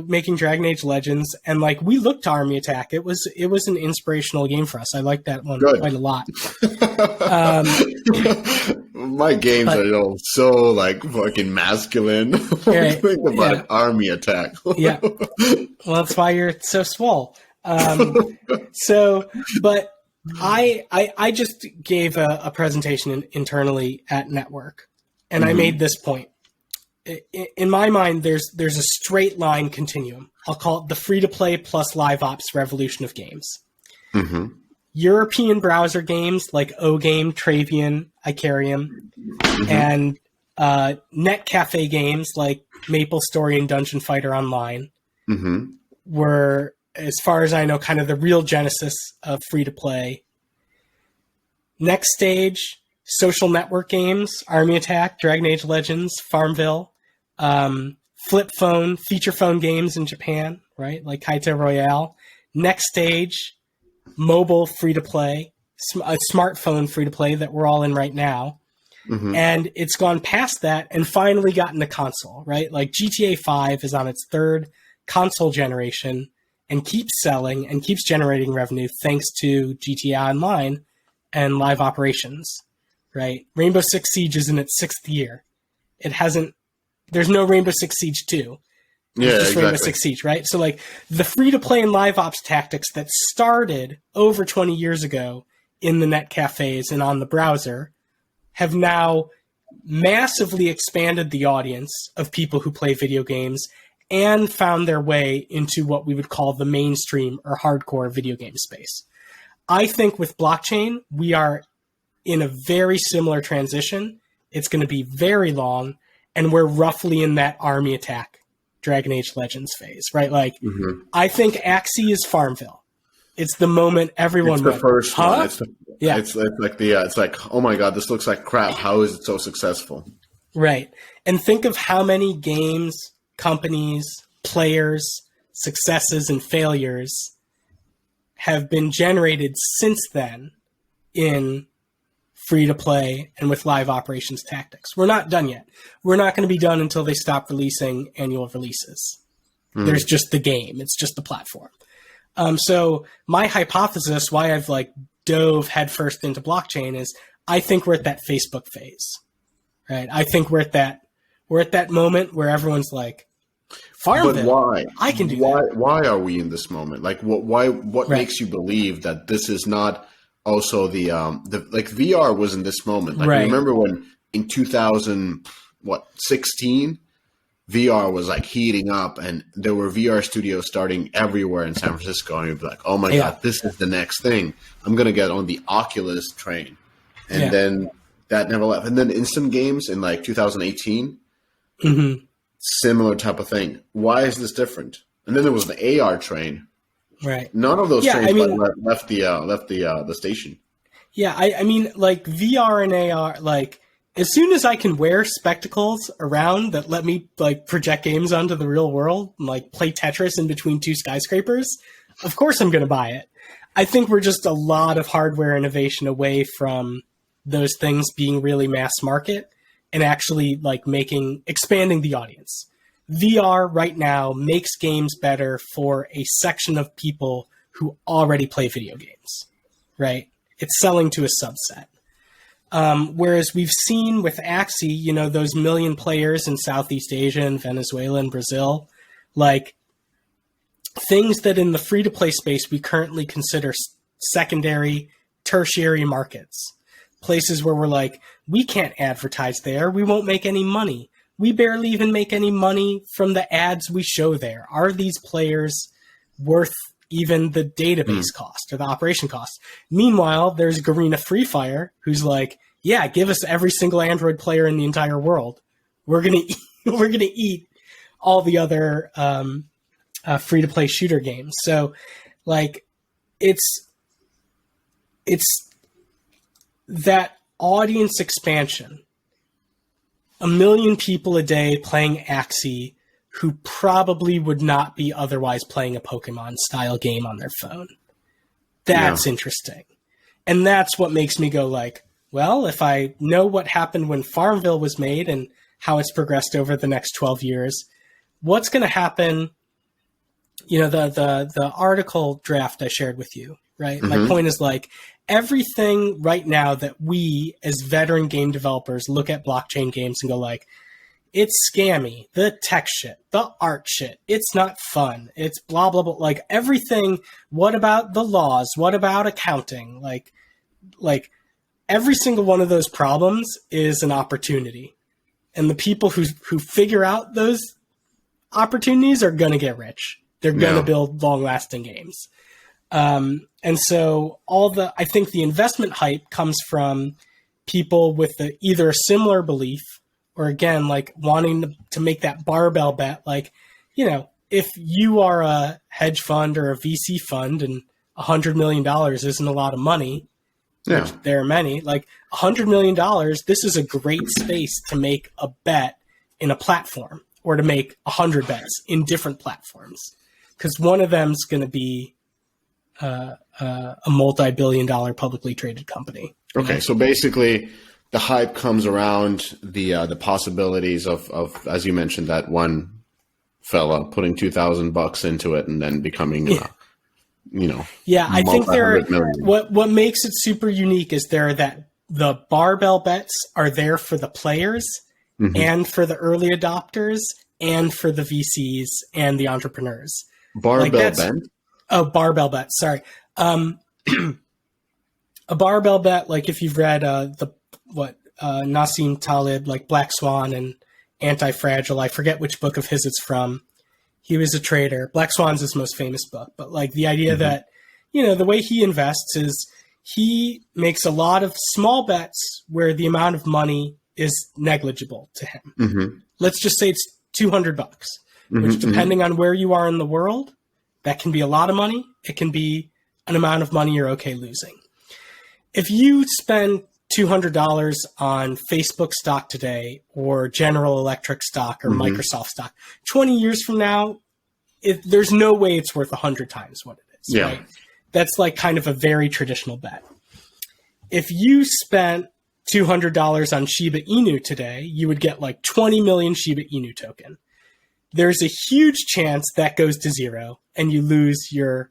making Dragon Age Legends, and like we looked to Army Attack. It was an inspirational game for us. I liked that one quite a lot. My games are so like fucking masculine. Right. Think about Army Attack. Yeah. Well, that's why you're so swole. But I just gave a presentation internally at Network, and I made this point. in my mind, there's a straight line continuum. I'll call it the free-to-play plus live ops revolution of games. Mm-hmm. European browser games like O-Game, Travian, Icarium, and net cafe games like MapleStory and Dungeon Fighter Online were, as far as I know, kind of the real genesis of free-to-play. Next stage, social network games, Army Attack, Dragon Age Legends, Farmville, flip phone, feature phone games in Japan, right? Like Kaito Royale. Next stage, mobile free-to-play, a smartphone free-to-play that we're all in right now. And it's gone past that and finally gotten to console, right? Like GTA 5 is on its third console generation and keeps selling and keeps generating revenue thanks to GTA Online and live operations, right? Rainbow Six Siege is in its 6th year. There's no Rainbow Six Siege 2. Yeah, just exactly. Rainbow Six Siege, right? So like the free-to-play and live ops tactics that started over 20 years ago in the net cafes and on the browser have now massively expanded the audience of people who play video games and found their way into what we would call the mainstream or hardcore video game space. I think with blockchain, we are in a very similar transition. It's going to be very long, and we're roughly in that Army Attack, Dragon Age Legends phase, right? Like, I think Axie is Farmville. It's the moment everyone went, first huh? One. It's like, oh my God, this looks like crap. How is it so successful? Right. And think of how many games, companies, players, successes, and failures have been generated since then in free-to-play and with live operations tactics. We're not done yet. We're not going to be done until they stop releasing annual releases. There's just the game. It's just the platform. So my hypothesis, why I've like dove headfirst into blockchain, is I think we're at that Facebook phase, right? I think we're at that moment where everyone's like, Farmville, but why? I can do that. Why are we in this moment? Like, what makes you believe that this is not also the like VR was in this moment? Like, remember when in 2016, VR was like heating up, and there were VR studios starting everywhere in San Francisco, and you'd be like, "Oh my God, this is the next thing! I'm gonna get on the Oculus train." And then that never left. And then Instant Games in like 2018, similar type of thing. Why is this different? And then there was the AR train. Right. None of those trains left the station. Yeah, I mean, like VR and AR, like as soon as I can wear spectacles around that let me like project games onto the real world and like play Tetris in between two skyscrapers, of course I'm going to buy it. I think we're just a lot of hardware innovation away from those things being really mass market and actually like expanding the audience. VR right now makes games better for a section of people who already play video games, right? It's selling to a subset. Whereas we've seen with Axie, those million players in Southeast Asia and Venezuela and Brazil, like things that in the free-to-play space we currently consider secondary, tertiary markets. Places where we're like, we can't advertise there. We won't make any money. We barely even make any money from the ads we show there. Are these players worth even the database cost or the operation cost? Meanwhile, there's Garena Free Fire, who's like, yeah, give us every single Android player in the entire world. We're gonna eat all the other free-to-play shooter games. So, like, it's that audience expansion. 1 million people a day playing Axie who probably would not be otherwise playing a Pokemon-style game on their phone. That's interesting. And that's what makes me go like, well, if I know what happened when Farmville was made and how it's progressed over the next 12 years, what's going to happen? The article draft I shared with you, right? My point is like, everything right now that we as veteran game developers look at blockchain games and go like, it's scammy, the tech shit, the art shit, it's not fun, it's blah, blah, blah. Like everything, what about the laws? What about accounting? Like every single one of those problems is an opportunity. And the people who figure out those opportunities are going to get rich. They're going to build long-lasting games. And so I think the investment hype comes from people with either a similar belief or, again, like wanting to make that barbell bet. Like, if you are a hedge fund or a VC fund and $100 million isn't a lot of money, which there are many, like $100 million, this is a great space to make a bet in a platform or to make 100 bets in different platforms. Because one of them is going to be a multi-billion-dollar publicly traded company. Okay, so basically, the hype comes around the possibilities of, as you mentioned, that one fella putting $2,000 into it and then becoming, I think what makes it super unique is the barbell bets are there for the players and for the early adopters and for the VCs and the entrepreneurs. Barbell bet? Oh, barbell bet. Sorry. A barbell bet, like if you've read Nassim Taleb, like Black Swan and Anti-Fragile, I forget which book of his it's from. He was a trader. Black Swan's his most famous book. But like the idea that, the way he invests is he makes a lot of small bets where the amount of money is negligible to him. Let's just say it's $200, which depending on where you are in the world, that can be a lot of money. It can be an amount of money you're okay losing. If you spend $200 on Facebook stock today or General Electric stock or Microsoft stock, 20 years from now, there's no way it's worth 100 times what it is. Yeah. Right? That's like kind of a very traditional bet. If you spent $200 on Shiba Inu today, you would get like 20 million Shiba Inu token. There's a huge chance that goes to zero and you lose your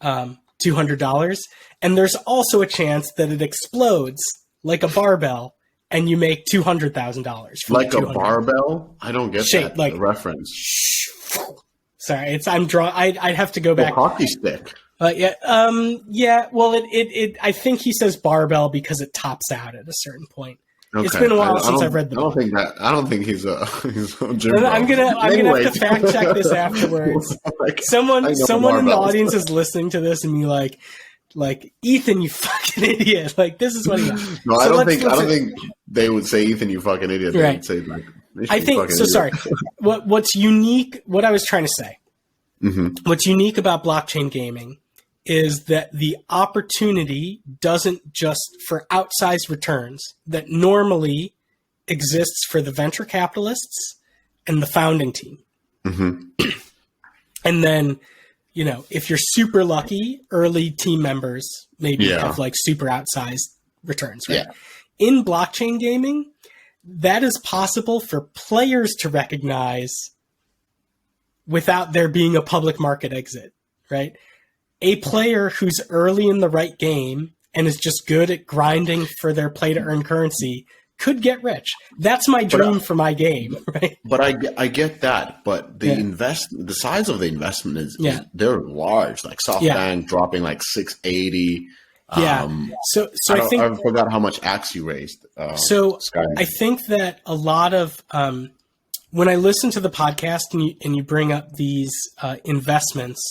$200. And there's also a chance that it explodes like a barbell and you make $200,000. Like a barbell? I don't get that like, reference. Sorry, I'd have to go back. A hockey stick. Well, I think he says barbell because it tops out at a certain point. Okay. It's been a while since I've read the book. I don't think he's a gym I'm gonna have to fact check this afterwards. Someone in the audience is listening to this and be like, Ethan, you fucking idiot! Like this is what he does. No, I don't think they would say Ethan, you fucking idiot. They would say like. I think so. Idiot. Sorry. What's unique? What I was trying to say. What's unique about blockchain gaming is that the opportunity doesn't just for outsized returns that normally exists for the venture capitalists and the founding team. And then, if you're super lucky, early team members maybe have like super outsized returns, right? Yeah. In blockchain gaming, that is possible for players to recognize without there being a public market exit, right? A player who's early in the right game and is just good at grinding for their play to earn currency could get rich. That's my dream for my game, right? But I get that. But the size of the investment is they're large. Like SoftBank dropping like 680. So I think I forgot how much Axe you raised. I think that a lot of when I listen to the podcast and you bring up these investments,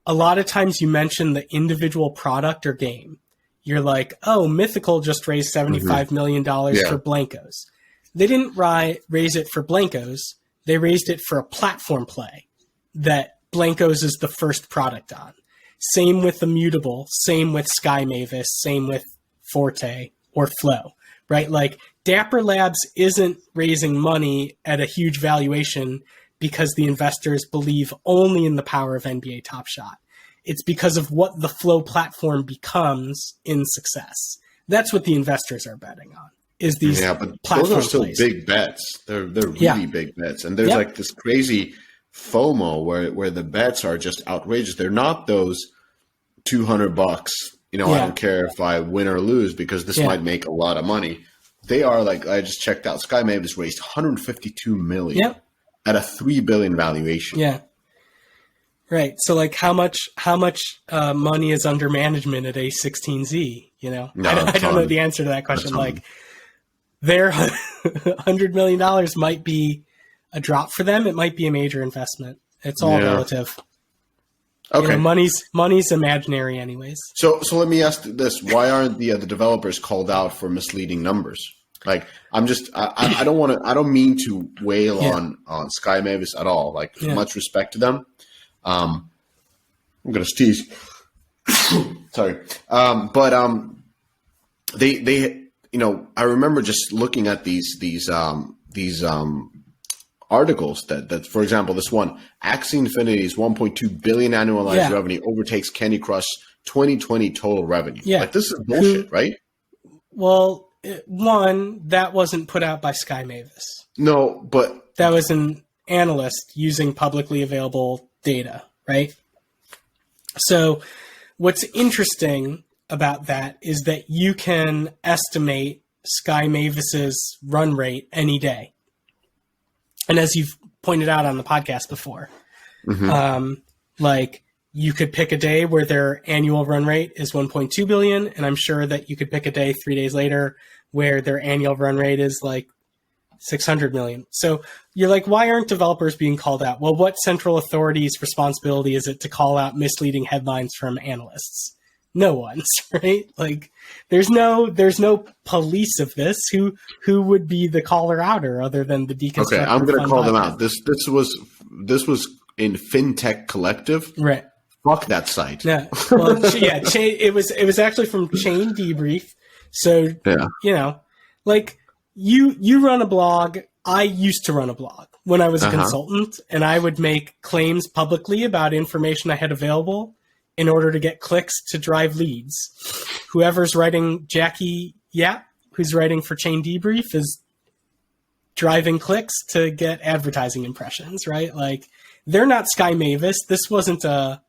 a lot of times you mention the individual product or game. You're like, oh, Mythical just raised $75 million for Blankos. They didn't raise it for Blankos. They raised it for a platform play that Blankos is the first product on. Same with Immutable, same with Sky Mavis, same with Forte or Flow, right? Like Dapper Labs isn't raising money at a huge valuation because the investors believe only in the power of NBA Top Shot. It's because of what the Flow platform becomes in success. That's what the investors are betting on. Is these but those are still big bets. They're really big bets, and there's like this crazy FOMO where the bets are just outrageous. They're not those $200. I don't care if I win or lose because this might make a lot of money. They are like I just checked out. Sky Mavis raised $152 million at a $3 billion valuation. Yeah. Right. So like how much money is under management at A16Z, No, I don't know the answer to that question. Like their $100 million might be a drop for them. It might be a major investment. It's all relative. Okay. Money's imaginary anyways. So let me ask this. Why aren't the developers called out for misleading numbers? Like, I don't mean to wail on Sky Mavis at all. Like, much respect to them. I'm going to sneeze. Sorry. But they I remember just looking at these articles that, for example, this one, Axie Infinity's 1.2 billion annualized revenue overtakes Candy Crush 2020 total revenue. Yeah. Like, this is bullshit, right? Well, one, that wasn't put out by Sky Mavis. No, but that was an analyst using publicly available data, right? So what's interesting about that is that you can estimate Sky Mavis's run rate any day. And as you've pointed out on the podcast before, like, you could pick a day where their annual run rate is 1.2 billion. And I'm sure that you could pick a day 3 days later where their annual run rate is like 600 million. So you're like, why aren't developers being called out? Well, what central authority's responsibility is it to call out misleading headlines from analysts? No one's, right? Like, there's no police of this. Who would be the caller outer other than the Deconstructor? Okay, I'm going to call them out. This was in FinTech Collective, right? Fuck that site. Yeah, well, it was actually from Chain Debrief. So like, you run a blog. I used to run a blog when I was a consultant, and I would make claims publicly about information I had available in order to get clicks to drive leads. Whoever's writing Jackie Yap, who's writing for Chain Debrief, is driving clicks to get advertising impressions, right? Like, they're not Sky Mavis. This wasn't an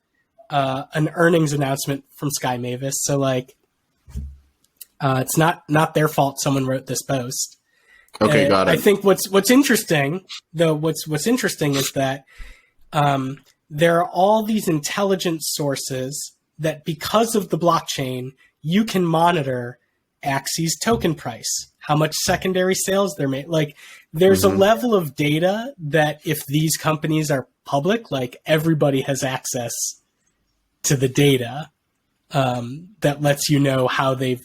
earnings announcement from Sky Mavis. So, like, it's not their fault someone wrote this post. Okay, got it. I think what's interesting, though, what's interesting is that there are all these intelligence sources that, because of the blockchain, you can monitor Axie's token price, how much secondary sales they're made. Like, there's a level of data that, if these companies are public, like, everybody has access to the data that lets you know how they've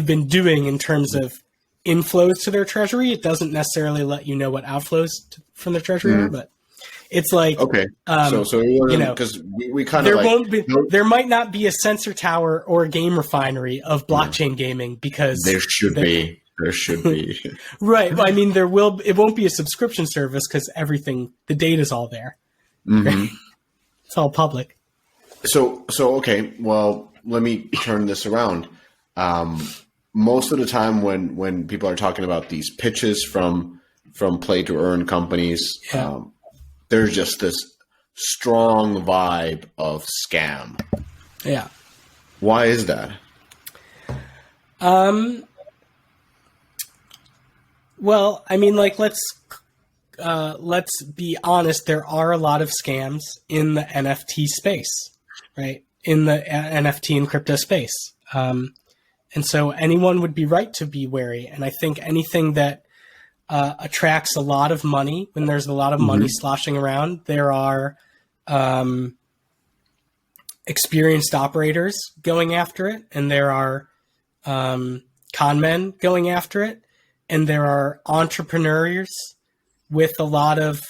been doing in terms of inflows to their treasury. It doesn't necessarily let you know what outflows from their treasury are, but it's like, okay. So because we kind of there might not be a sensor tower or a game refinery of blockchain gaming, because there should be. Right. I mean, it won't be a subscription service because the data's all there. Right? It's all public. So okay. Well, let me turn this around. Most of the time when people are talking about these pitches from play to earn companies, there's just this strong vibe of scam. Yeah. Why is that? Well, I mean, like, let's be honest. There are a lot of scams in the NFT space, right? In the NFT and crypto space. And so anyone would be right to be wary. And I think anything that attracts a lot of money, when there's a lot of money sloshing around, there are experienced operators going after it, and there are con men going after it, and there are entrepreneurs with a lot of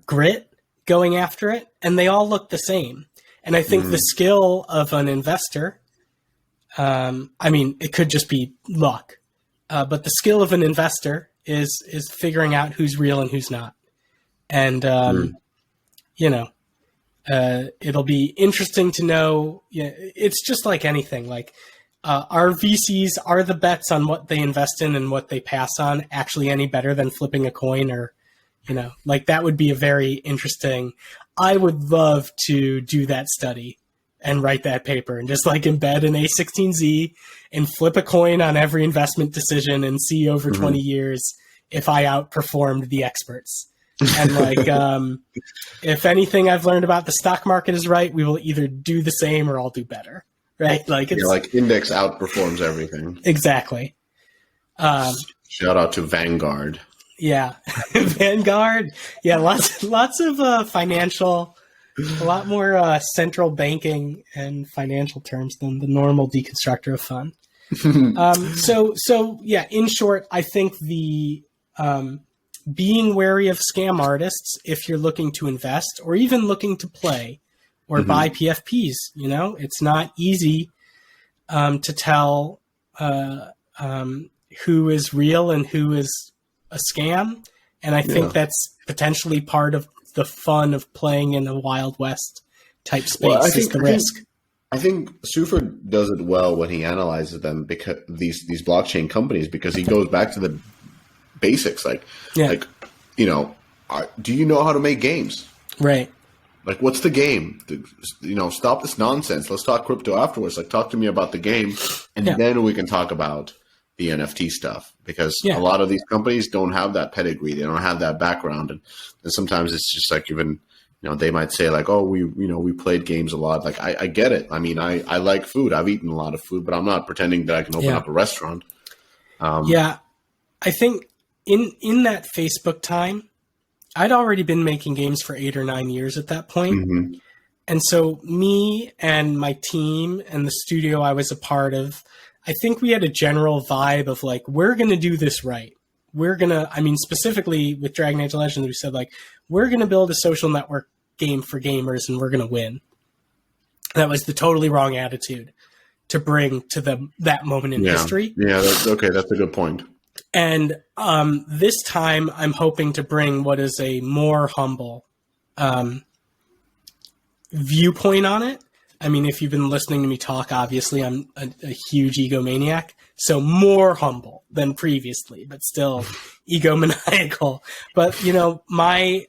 grit going after it, and they all look the same. And I think the skill of an investor, I mean, it could just be luck, but the skill of an investor is figuring out who's real and who's not. And, it'll be interesting to know. It's just like anything. Like, are VCs, are the bets on what they invest in and what they pass on actually any better than flipping a coin? Or, like, that would be a very interesting. I would love to do that study and write that paper and just, like, embed an A16Z and flip a coin on every investment decision and see over 20 years if I outperformed the experts. And, like, if anything I've learned about the stock market is right, we will either do the same or I'll do better. right? Like it's like index outperforms everything. Exactly. Shout out to Vanguard. Yeah, Vanguard. Yeah, lots of financial, a lot more central banking and financial terms than the normal Deconstructor of Fun. So yeah. In short, I think the being wary of scam artists if you're looking to invest or even looking to play or buy PFPs. You know, it's not easy to tell who is real and who is a scam. And I think that's potentially part of the fun of playing in a Wild West type space is the risk. I think Sufer does it well when he analyzes them, because these blockchain companies, because he goes back to the basics. Like, you know, do you know how to make games? Right. Like, what's the game? You know, stop this nonsense. Let's talk crypto afterwards. Like, talk to me about the game, and then we can talk about the NFT stuff, because a lot of these companies don't have that pedigree. They don't have that background. And sometimes it's just like, even, you know, they might say like, oh, we played games a lot. Like, I get it. I mean, I like food. I've eaten a lot of food, but I'm not pretending that I can open up a restaurant. I think in that Facebook time, I'd already been making games for 8 or 9 years at that point. And so me and my team and the studio I was a part of, I think we had a general vibe of like, we're going to do this right. We're going to, I mean, specifically with Dragon Age Legends, we said like, we're going to build a social network game for gamers and we're going to win. That was the totally wrong attitude to bring to that moment in history. Yeah, that's a good point. And this time I'm hoping to bring what is a more humble viewpoint on it. I mean, if you've been listening to me talk, obviously I'm a huge egomaniac, so more humble than previously, but still egomaniacal. But, you know, I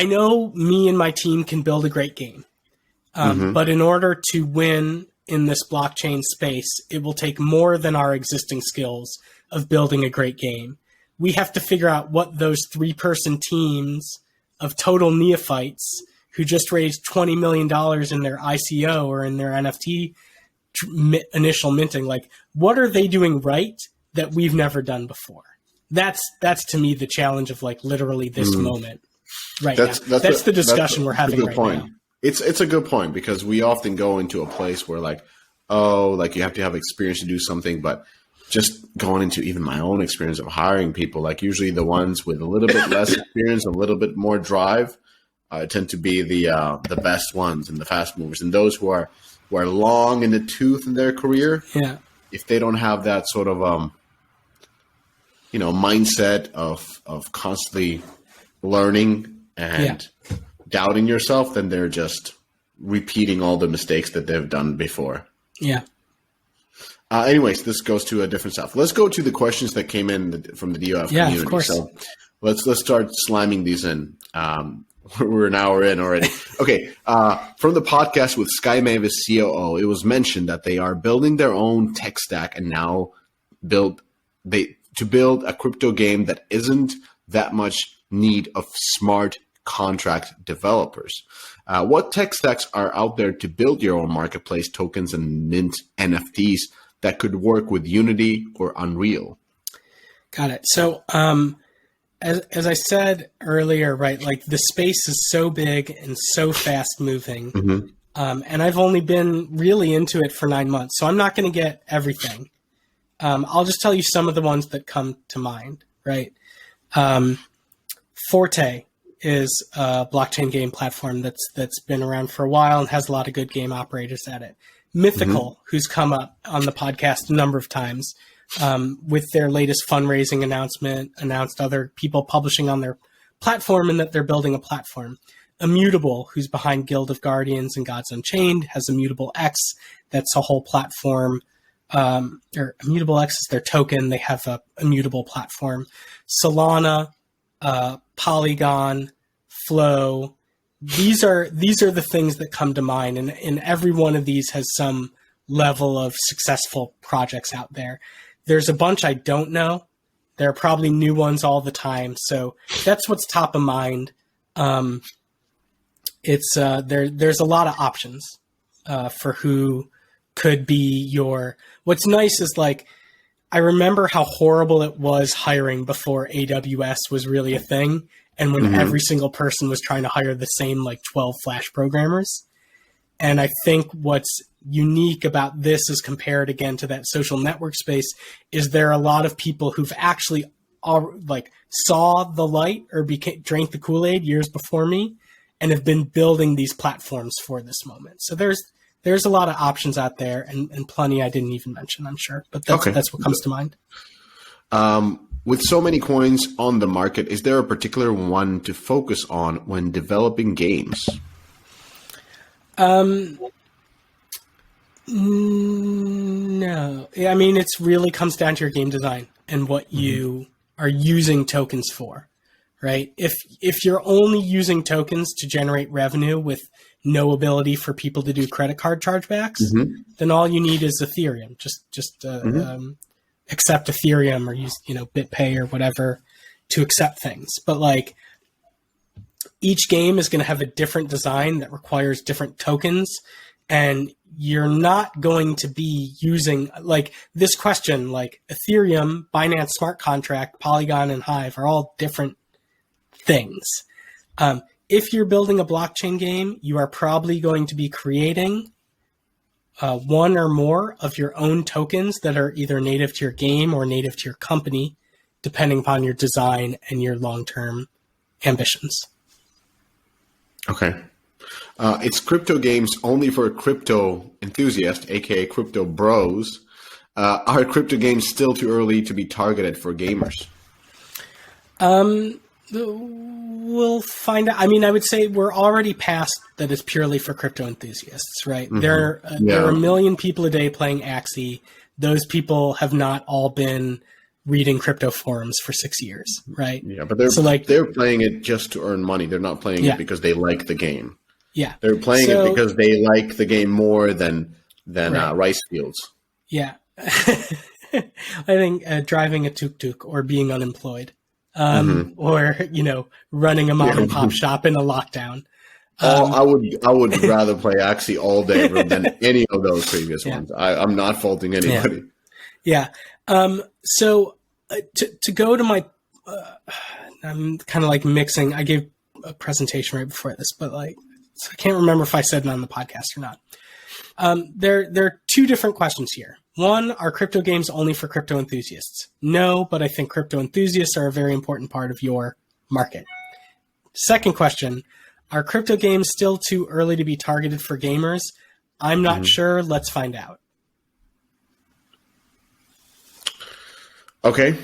know me and my team can build a great game, but in order to win in this blockchain space, it will take more than our existing skills of building a great game. We have to figure out what those 3-person teams of total neophytes who just raised $20 million in their ICO or in their NFT initial minting, like, what are they doing right that we've never done before? That's to me the challenge of like literally this moment right now. That's the discussion we're having right now. It's a good point, because we often go into a place where like, oh, like you have to have experience to do something, but just going into even my own experience of hiring people, like usually the ones with a little bit less experience, a little bit more drive, tend to be the best ones and the fast movers, and those who are long in the tooth in their career. Yeah, if they don't have that sort of mindset of constantly learning and doubting yourself, then they're just repeating all the mistakes that they've done before. Yeah. Anyways, this goes to a different stuff. Let's go to the questions that came in from the DOF community. Of course. So let's start slamming these in. We're an hour in already. Okay. From the podcast with Sky Mavis COO, it was mentioned that they are building their own tech stack and now build a crypto game that isn't that much need of smart contract developers. What tech stacks are out there to build your own marketplace tokens and mint NFTs that could work with Unity or Unreal? Got it. So, as I said earlier, right, like the space is so big and so fast moving. Mm-hmm. And I've only been really into it for 9 months, so I'm not going to get everything. I'll just tell you some of the ones that come to mind, right? Forte is a blockchain game platform that's been around for a while and has a lot of good game operators at it. Mythical, who's come up on the podcast a number of times, with their latest fundraising announcement, announced other people publishing on their platform and that they're building a platform. Immutable, who's behind Guild of Guardians and Gods Unchained, has Immutable X. That's a whole platform. Or Immutable X is their token. They have a Immutable platform. Solana, Polygon, Flow. These are the things that come to mind, and every one of these has some level of successful projects out there. There's a bunch I don't know. There are probably new ones all the time, so that's what's top of mind. There's a lot of options, for who could be your. What's nice is like, I remember how horrible it was hiring before AWS was really a thing, and when every single person was trying to hire the same like 12 Flash programmers. And I think what's unique about this as compared again to that social network space is there are a lot of people who've actually like saw the light or drank the Kool-Aid years before me and have been building these platforms for this moment. So there's a lot of options out there and plenty I didn't even mention, I'm sure, but that's what comes to mind. With so many coins on the market, is there a particular one to focus on when developing games? No. I mean, it really comes down to your game design and what you are using tokens for, right? If you're only using tokens to generate revenue with no ability for people to do credit card chargebacks, then all you need is Ethereum. Just accept Ethereum or use, BitPay or whatever to accept things. But like each game is going to have a different design that requires different tokens, and you're not going to be using like this question, like Ethereum, Binance Smart Contract, Polygon, and Hive are all different things. If you're building a blockchain game, you are probably going to be creating one or more of your own tokens that are either native to your game or native to your company, depending upon your design and your long-term ambitions. Okay. It's crypto games only for crypto enthusiasts, aka crypto bros. Are crypto games still too early to be targeted for gamers? We'll find out. I mean, I would say we're already past that it's purely for crypto enthusiasts, right? There are a million people a day playing Axie. Those people have not all been reading crypto forums for 6 years, right? Yeah, but they're playing it just to earn money. They're not playing it because they like the game. Yeah, they're playing it because they like the game more than rice fields. Yeah, I think driving a tuk-tuk or being unemployed. Or running a mom and pop shop in a lockdown. I would rather play Axie all day than any of those previous ones. I'm not faulting anybody. Yeah. So to go to my, I'm kind of like mixing. I gave a presentation right before this, but so I can't remember if I said it on the podcast or not. There are two different questions here. One, are crypto games only for crypto enthusiasts? No, but I think crypto enthusiasts are a very important part of your market. Second question, are crypto games still too early to be targeted for gamers? I'm not sure. Let's find out. Okay.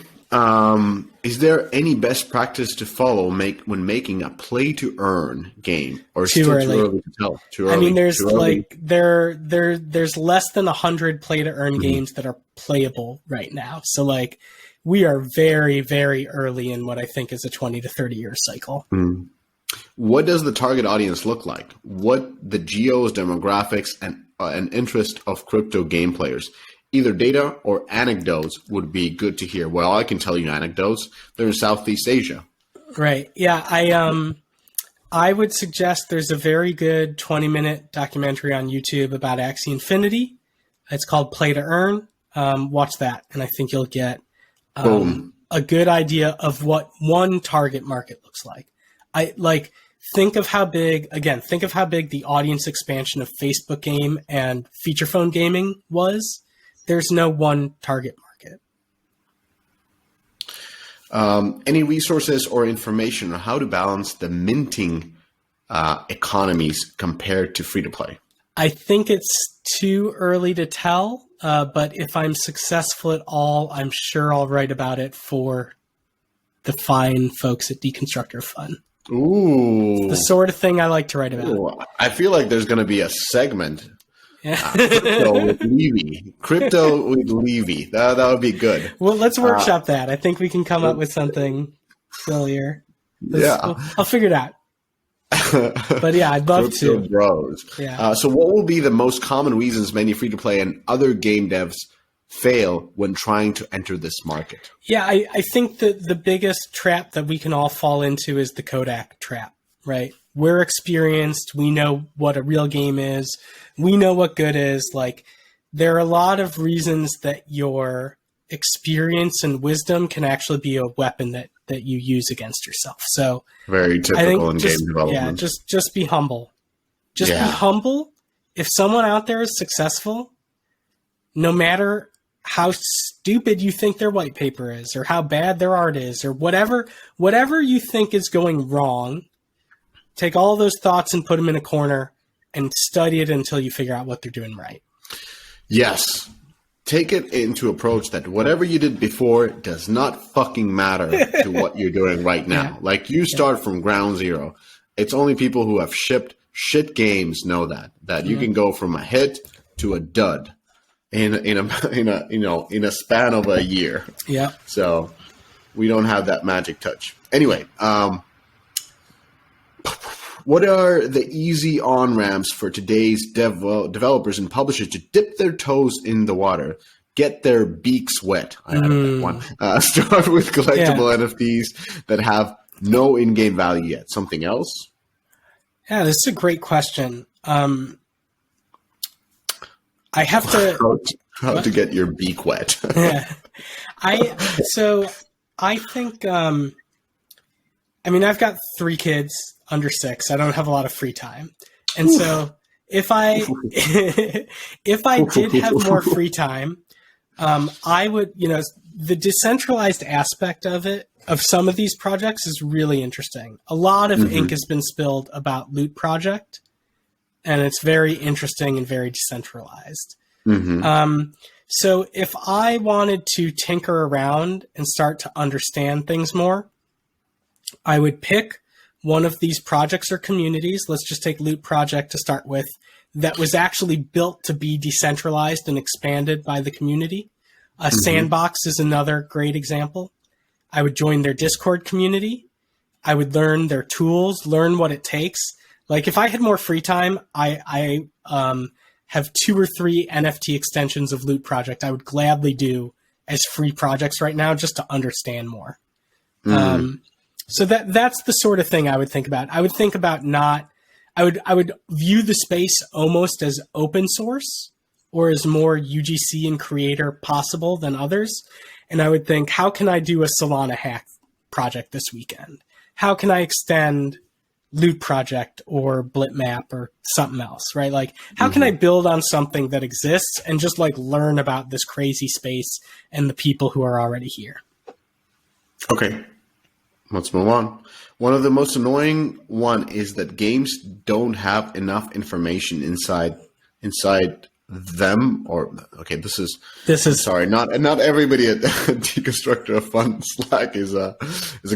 Is there any best practice to follow when making a play-to-earn game, or too early to tell? Too early. I mean, there's there's less than 100 play-to-earn games that are playable right now. So we are very, very early in what I think is a 20 to 30 year cycle. What does the target audience look like? What the geos, demographics, and interest of crypto game players? Either data or anecdotes would be good to hear. Well, I can tell you anecdotes. They're in Southeast Asia. Right. Yeah. I would suggest there's a very good 20-minute documentary on YouTube about Axie Infinity. It's called Play to Earn. Watch that, and I think you'll get a good idea of what one target market looks like. Think of how big the audience expansion of Facebook game and feature phone gaming was. There's no one target market. Any resources or information on how to balance the minting economies compared to free-to-play? I think it's too early to tell, but if I'm successful at all, I'm sure I'll write about it for the fine folks at Deconstructor of Fun. Ooh. It's the sort of thing I like to write about. Ooh. I feel like there's going to be a segment. Crypto with Levy. Crypto with Levy. That would be good. Well, let's workshop that. I think we can come up with something sillier. I'll figure it out. But yeah, I'd love Crypto to. Bros. Yeah. So what will be the most common reasons many free-to-play and other game devs fail when trying to enter this market? Yeah, I think that the biggest trap that we can all fall into is the Kodak trap, right? we're experienced. We know what a real game is. We know what good is. Like, there are a lot of reasons that your experience and wisdom can actually be a weapon that you use against yourself. So very typical in game development. Yeah, just be humble. Just be humble. If someone out there is successful, no matter how stupid you think their white paper is, or how bad their art is, or whatever you think is going wrong, take all those thoughts and put them in a corner and study it until you figure out what they're doing right. Yes. Take it into approach that whatever you did before does not fucking matter to what you're doing right now. Yeah. Like, you start from ground zero. It's only people who have shipped shit games know that you can go from a hit to a dud in a span of a year. Yeah. So we don't have that magic touch. Anyway, what are the easy on-ramps for today's developers and publishers to dip their toes in the water, get their beaks wet? I added that one. Start with collectible NFTs that have no in-game value yet. Something else? Yeah, this is a great question. I have to... How to get your beak wet. Yeah. I think... I've got 3 kids under 6. I don't have a lot of free time. And so if I did have more free time, I would, the decentralized aspect of some of these projects is really interesting. A lot of ink has been spilled about Loot Project, and it's very interesting and very decentralized. So if I wanted to tinker around and start to understand things more, I would pick one of these projects or communities. Let's just take Loot Project to start with, that was actually built to be decentralized and expanded by the community. Sandbox is another great example. I would join their Discord community. I would learn their tools, learn what it takes. Like, if I had more free time, I have 2 or 3 NFT extensions of Loot Project I would gladly do as free projects right now, just to understand more. So that's the sort of thing I would think about. I would think about I would view the space almost as open source, or as more UGC and creator possible than others. And I would think, how can I do a Solana hack project this weekend? How can I extend Loot Project or Blitmap or something else, right? Like, how can I build on something that exists and just learn about this crazy space and the people who are already here? Okay. Let's move on. One of the most annoying one is that games don't have enough information inside them. Or this is sorry, not everybody at Deconstructor of Fun Slack is a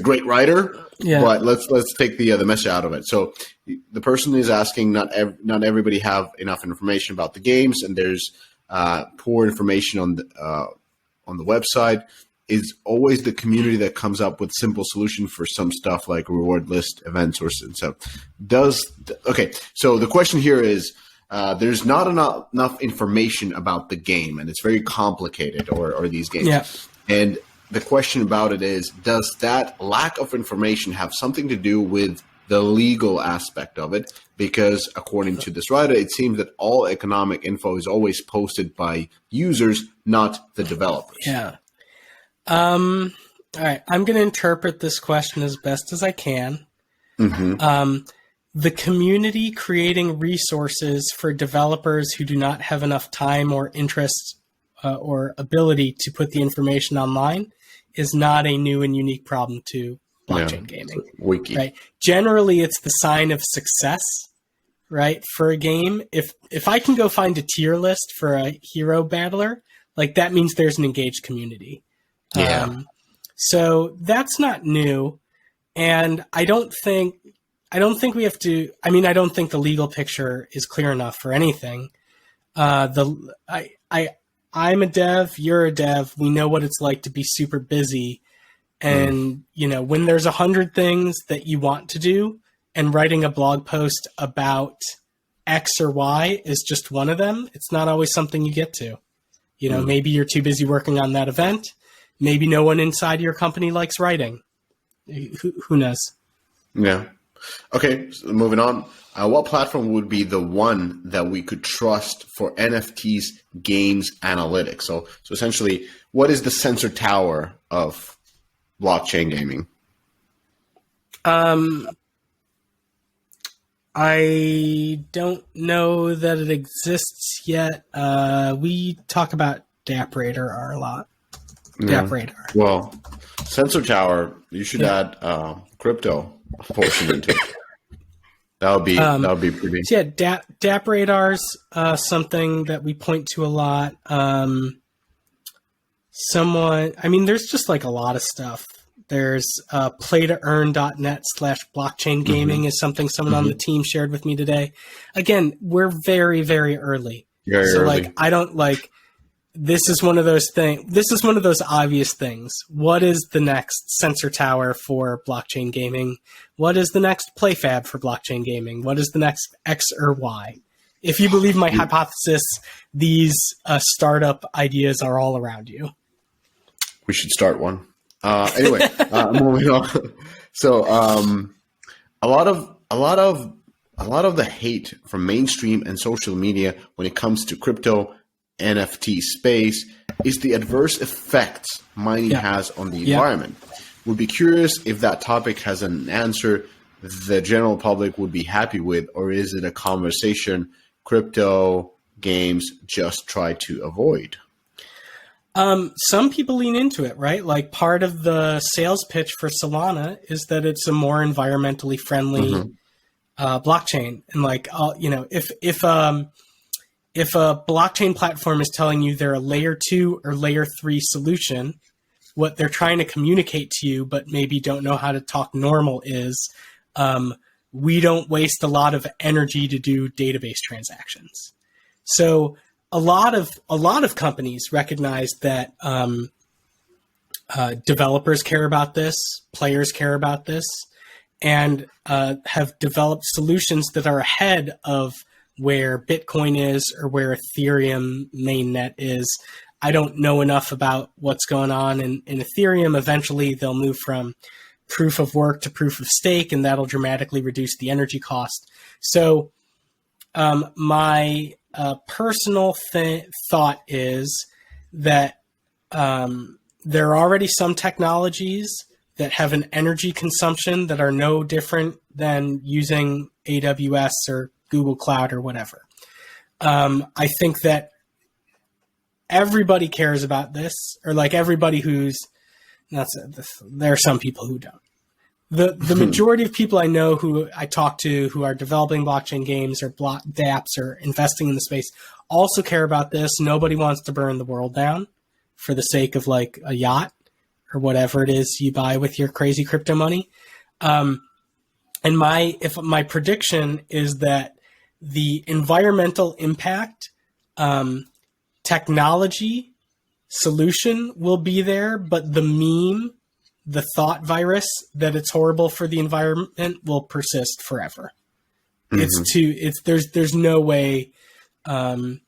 great writer. Yeah. But let's take the message out of it. So the person is asking, not everybody have enough information about the games, and there's poor information on the website. Is always the community that comes up with simple solution for some stuff like reward list events or so. So the question here is, there's not enough information about the game, and it's very complicated, or these games. Yeah. And the question about it is, does that lack of information have something to do with the legal aspect of it? Because according to this writer, it seems that all economic info is always posted by users, not the developers. Yeah. All right. I'm going to interpret this question as best as I can. The community creating resources for developers who do not have enough time or interest or ability to put the information online is not a new and unique problem to blockchain gaming. Wiki. Right? Generally, it's the sign of success, right? For a game, if I can go find a tier list for a hero battler, that means there's an engaged community. Yeah. So that's not new, and I don't think we have to. I don't think the legal picture is clear enough for anything. I'm a dev. You're a dev. We know what it's like to be super busy, and when there's 100 things that you want to do, and writing a blog post about X or Y is just one of them. It's not always something you get to. Maybe you're too busy working on that event. Maybe no one inside your company likes writing. Who knows? Yeah. Okay, so moving on. What platform would be the one that we could trust for NFTs, games, analytics? So essentially, what is the sensor tower of blockchain gaming? I don't know that it exists yet. We talk about DappRadar a lot. Yeah. DappRadar. Well, sensor tower, you should add crypto portion into it. That would be pretty. So yeah, DappRadar's something that we point to a lot. There's just like a lot of stuff. There's playtoearn.net/blockchain gaming is something someone on the team shared with me today. Again, we're very, very early. Very early. Like, I don't like, this is one of those things. This is one of those obvious things. What is the next sensor tower for blockchain gaming? What is the next PlayFab for blockchain gaming? What is the next X or Y? If you believe my hypothesis, these startup ideas are all around you. We should start one. Anyway, moving on. So, a lot of the hate from mainstream and social media when it comes to crypto NFT space is the adverse effects mining has on the environment. Would be curious if that topic has an answer the general public would be happy with, or is it a conversation crypto games just try to avoid? Some people lean into it, right? Like part of the sales pitch for Solana is that it's a more environmentally friendly blockchain. And like, if a blockchain platform is telling you they're a layer 2 or layer 3 solution, what they're trying to communicate to you, but maybe don't know how to talk normal is, we don't waste a lot of energy to do database transactions. So a lot of companies recognize that developers care about this, players care about this, and have developed solutions that are ahead of where Bitcoin is or where Ethereum mainnet is. I don't know enough about what's going on in Ethereum. Eventually, they'll move from proof of work to proof of stake, and that'll dramatically reduce the energy cost. So my personal thought is that there are already some technologies that have an energy consumption that are no different than using AWS or Google Cloud or whatever. I think that everybody cares about this, or like everybody who's there are some people who don't. The majority of people I know who I talk to who are developing blockchain games or dApps or investing in the space also care about this. Nobody wants to burn the world down for the sake of like a yacht or whatever it is you buy with your crazy crypto money. And my prediction is that the environmental impact technology solution will be there, but the meme, the thought virus that it's horrible for the environment will persist forever. There's no way to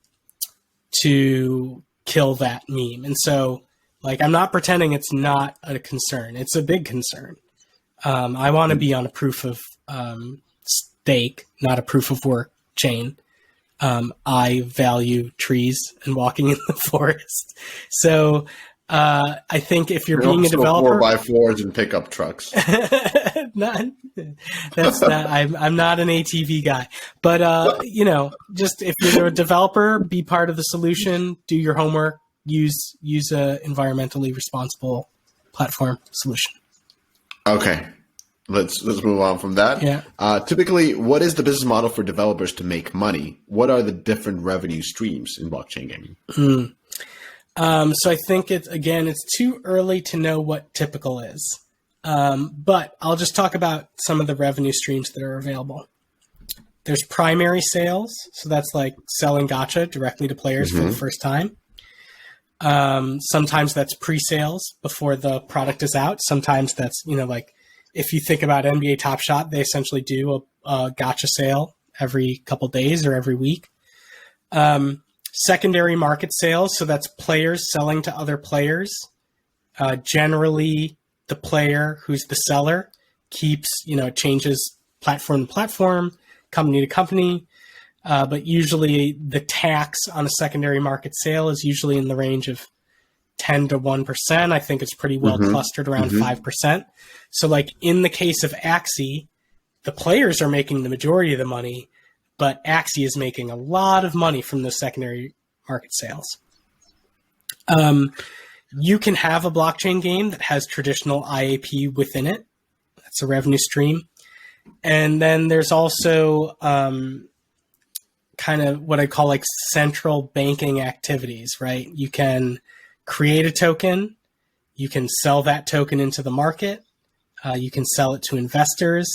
kill that meme. And so like, I'm not pretending it's not a concern. It's a big concern. I want to be on a proof of stake, not a proof of work chain. I value trees and walking in the forest. So I think if you're being a developer, 4x4s and pickup trucks. I'm not an ATV guy, but just if you're a developer, be part of the solution, do your homework, use a environmentally responsible platform solution. Okay. Let's move on from that. Yeah. Typically, what is the business model for developers to make money? What are the different revenue streams in blockchain gaming? So I think it's too early to know what typical is. But I'll just talk about some of the revenue streams that are available. There's primary sales. So that's like selling gacha directly to players for the first time. Sometimes that's pre-sales before the product is out. Sometimes that's, like if you think about NBA Top Shot, they essentially do a gacha sale every couple days or every week. Secondary market sales, so that's players selling to other players. Generally, the player who's the seller keeps, changes platform to platform, company to company. But usually the tax on a secondary market sale is usually in the range of 10 to 1%. I think it's pretty well clustered around 5%. So like in the case of Axie, the players are making the majority of the money, but Axie is making a lot of money from the secondary market sales. You can have a blockchain game that has traditional IAP within it. That's a revenue stream. And then there's also kind of what I call like central banking activities, right? You can create a token. You can sell that token into the market. You can sell it to investors.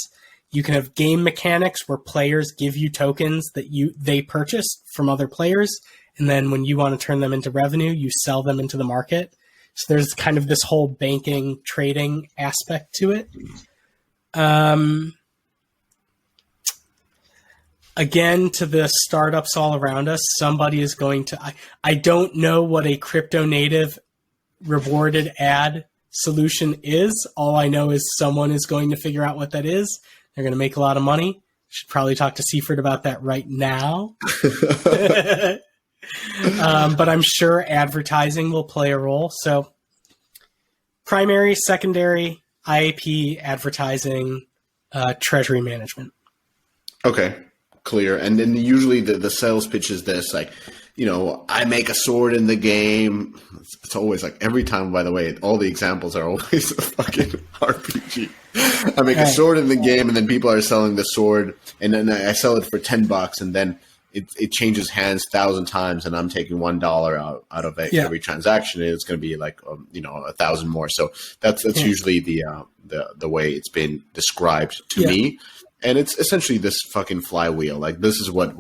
You can have game mechanics where players give you tokens that they purchase from other players. And then when you want to turn them into revenue, you sell them into the market. So there's kind of this whole banking trading aspect to it. Again, to the startups all around us, somebody is going to, I don't know what a crypto native rewarded ad solution is. All I know is someone is going to figure out what that is. They're going to make a lot of money. Should probably talk to Seaford about that right now. But I'm sure advertising will play a role. So primary, secondary, IAP, advertising, treasury management. Okay, clear. And then usually the sales pitch is this, like, you know, I make a sword in the game. It's always like every time, by the way, all the examples are always a fucking RPG. I make a sword in the game and then people are selling the sword and then I sell it for $10 and then it changes hands 1,000 times and I'm taking $1 out of it every transaction. And it's going to be like, 1,000 more. So that's usually the way it's been described to me. And it's essentially this fucking flywheel. Like this is what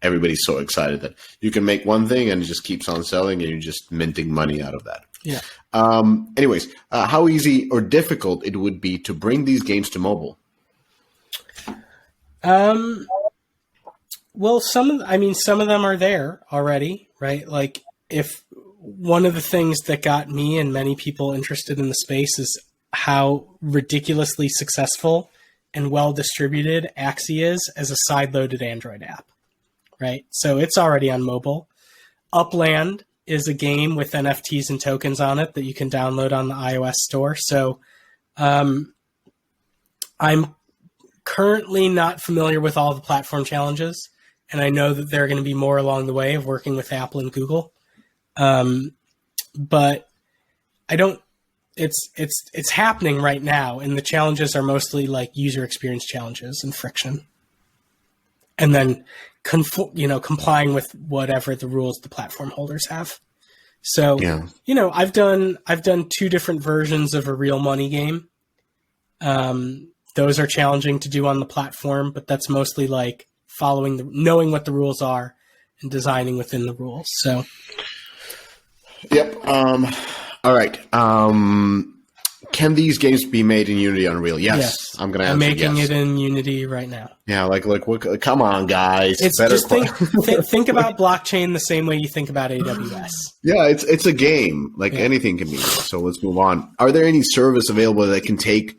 everybody's so excited that you can make one thing and it just keeps on selling and you're just minting money out of that. Yeah. Anyways, how easy or difficult it would be to bring these games to mobile? Well, some of them are there already, right? Like if one of the things that got me and many people interested in the space is how ridiculously successful and well distributed Axie is as a side-loaded Android app, right? So it's already on mobile. Upland is a game with NFTs and tokens on it that you can download on the iOS store. So I'm currently not familiar with all the platform challenges, and I know that there are going to be more along the way of working with Apple and Google. But I don't. It's happening right now, and the challenges are mostly like user experience challenges and friction, and then complying with whatever the rules the platform holders have. So I've done 2 different versions of a real money game. Those are challenging to do on the platform, but that's mostly like knowing what the rules are and designing within the rules. So. Yep. All right. Can these games be made in Unity Unreal? Yes. I'm going to answer I'm making yes. it in Unity right now. Yeah, like come on, guys. It's just think about blockchain the same way you think about AWS. Yeah, it's a game. Like anything can be. So let's move on. Are there any service available that can take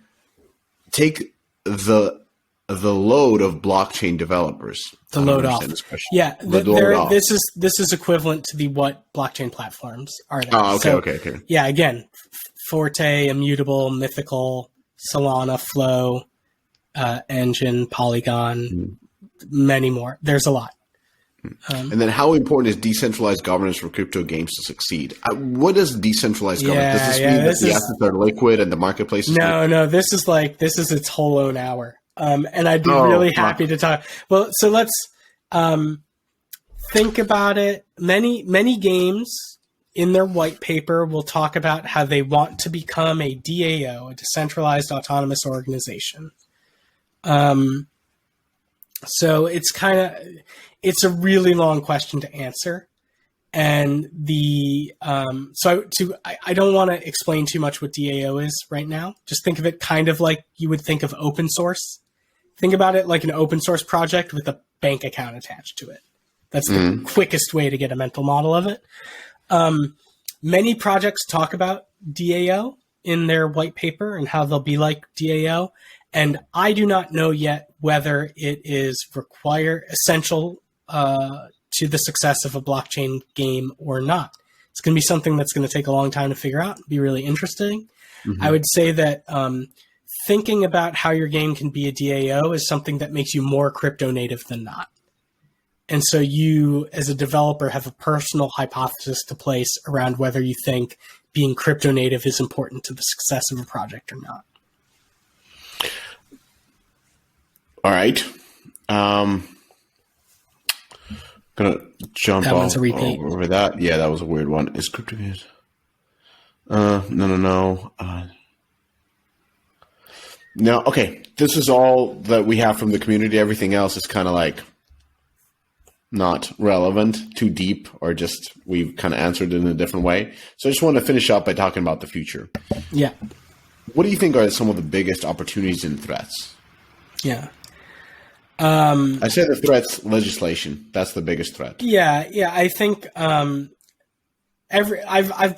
the load of blockchain developers? The load off. Yeah, this is equivalent to what blockchain platforms are there. Oh, okay. Yeah, again, Forte, Immutable, Mythical, Solana, Flow, Engine, Polygon, many more. There's a lot. And then how important is decentralized governance for crypto games to succeed? What is decentralized governance? Does this mean that the assets are liquid and the marketplace is liquid? No, this is its whole own hour. And I'd be really happy to talk. Well, so let's think about it. Many games in their white paper will talk about how they want to become a DAO, a decentralized autonomous organization. So it's a really long question to answer. And I don't want to explain too much what DAO is right now. Just think of it kind of like you would think of open source. Think about it like an open source project with a bank account attached to it. That's the quickest way to get a mental model of it. Many projects talk about DAO in their white paper and how they'll be like DAO. And I do not know yet whether it is essential to the success of a blockchain game or not. It's going to be something that's going to take a long time to figure out, be really interesting. Mm-hmm. I would say that thinking about how your game can be a DAO is something that makes you more crypto native than not. And so you, as a developer, have a personal hypothesis to place around whether you think being crypto native is important to the success of a project or not. All right. Gonna jump off over that. Yeah, that was a weird one. Is crypto games? No. No, okay. This is all that we have from the community. Everything else is kind of like not relevant, too deep, or just we've kind of answered it in a different way. So I just want to finish up by talking about the future. Yeah. What do you think are some of the biggest opportunities and threats? Yeah. I say the threats, legislation. That's the biggest threat. Yeah. I think I've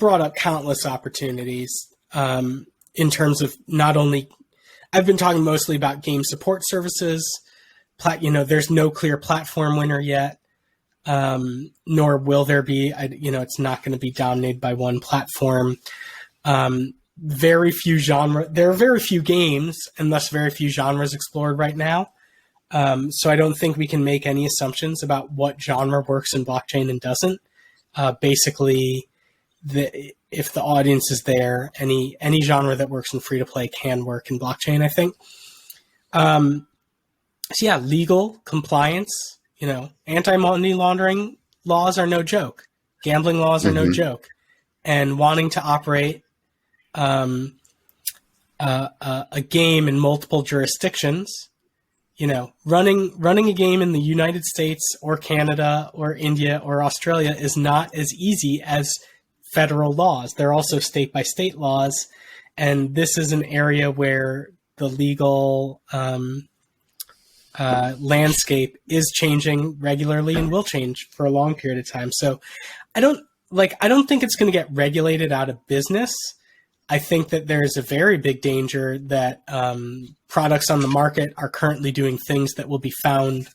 brought up countless opportunities in terms of not only. I've been talking mostly about game support services. There's no clear platform winner yet, nor will there be. It's not going to be dominated by one platform. Very few genre. There are very few games, and thus very few genres explored right now. So I don't think we can make any assumptions about what genre works in blockchain and doesn't. Basically, if the audience is there, any genre that works in free to play can work in blockchain, I think. So yeah, legal compliance, anti-money laundering laws are no joke. Gambling laws are no joke. And wanting to operate a game in multiple jurisdictions, running a game in the United States or Canada or India or Australia is not as easy as federal laws. They're also state by state laws. And this is an area where the legal landscape is changing regularly and will change for a long period of time. So I don't think it's going to get regulated out of business. I think that there's a very big danger that products on the market are currently doing things that will be found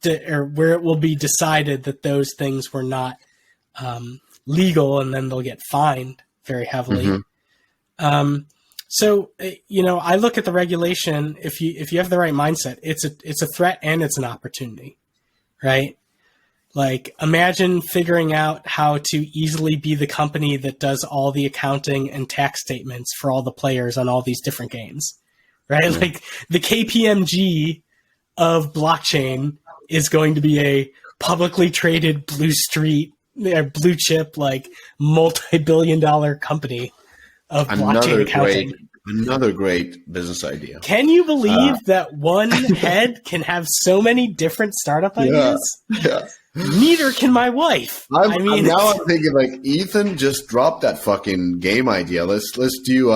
or where it will be decided that those things were not legal, and then they'll get fined very heavily. So, I look at the regulation. If you have the right mindset, it's a threat and it's an opportunity, right? Like, imagine figuring out how to easily be the company that does all the accounting and tax statements for all the players on all these different games, right? Mm-hmm. Like, the KPMG of blockchain is going to be a publicly traded blue chip, like multi-billion-dollar company of blockchain accounting. Another great business idea. Can you believe that one head can have so many different startup ideas? Yeah. Neither can my wife. I'm thinking like Ethan just dropped that fucking game idea. Let's do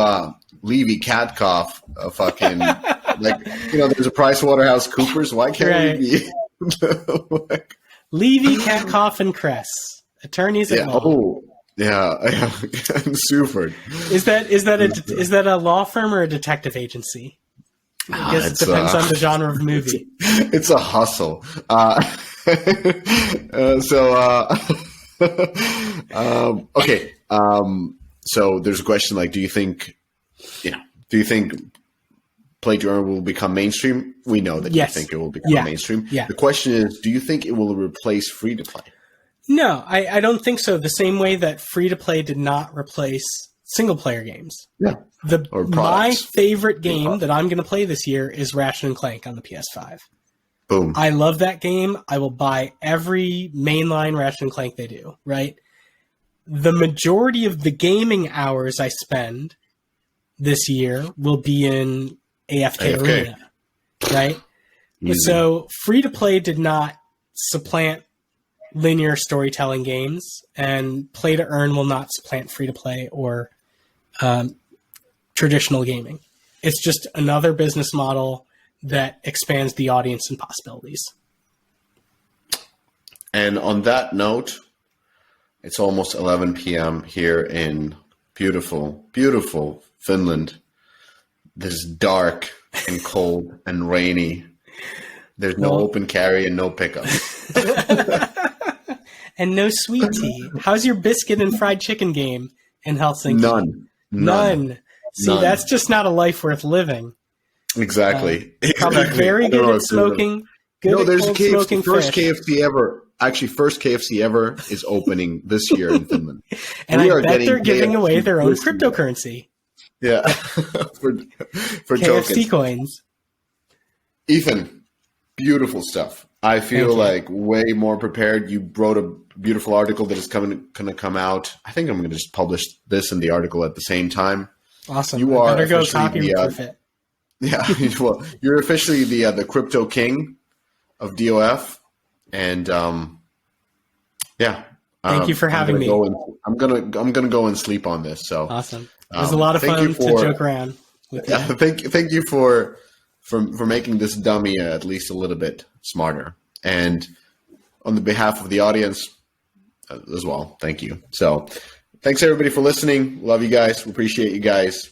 Levy Katkoff fucking there's a PricewaterhouseCoopers. Why can't we be Levy, Katkoff, and Kress, attorneys at law. Oh, yeah, Suford. Is that a law firm or a detective agency? I guess it depends on the genre of movie. It's a hustle. Okay. So there's a question like, do you think play to earn will become mainstream? We know that yes. You think it will become mainstream. Yeah. The question is, do you think it will replace free to play? No, I don't think so. The same way that free to play did not replace single player games. Yeah. My favorite game that I'm going to play this year is Ratchet and Clank on the PS5. Boom. I love that game. I will buy every mainline Ratchet and Clank they do, right? The majority of the gaming hours I spend this year will be in AFK Arena, right? Easy. So free to play did not supplant linear storytelling games, and play to earn will not supplant free to play or traditional gaming. It's just another business model that expands the audience and possibilities. And on that note, it's almost 11 p.m. here in beautiful, beautiful Finland. This dark and cold and rainy. There's no open carry and no pickup. And no sweet tea. How's your biscuit and fried chicken game in Helsinki? None. See, that's just not a life worth living. Exactly. Probably very good at smoking. There's KFC, first KFC ever. Actually, first KFC ever is opening this year in Finland. And I bet they're giving away their own cryptocurrency. Yeah, for KFC coins. Ethan, beautiful stuff. I feel like way more prepared. You wrote a beautiful article that is going to come out. I think I'm going to just publish this and the article at the same time. Awesome. You are better go copy proof it. Yeah, well, you're officially the crypto king of DOF, and thank you for having me. I'm gonna go and sleep on this. So awesome. It was a lot of fun to joke around with you. Yeah, thank you for making this dummy at least a little bit smarter, and on the behalf of the audience as well, thank you. So thanks everybody for listening. Love you guys. We appreciate you guys.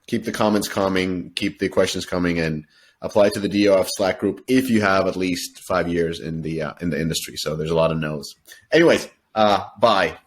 Keep the comments coming, keep the questions coming, and apply to the DOF Slack group if you have at least 5 years in the industry. So there's a lot of no's. Anyways, bye.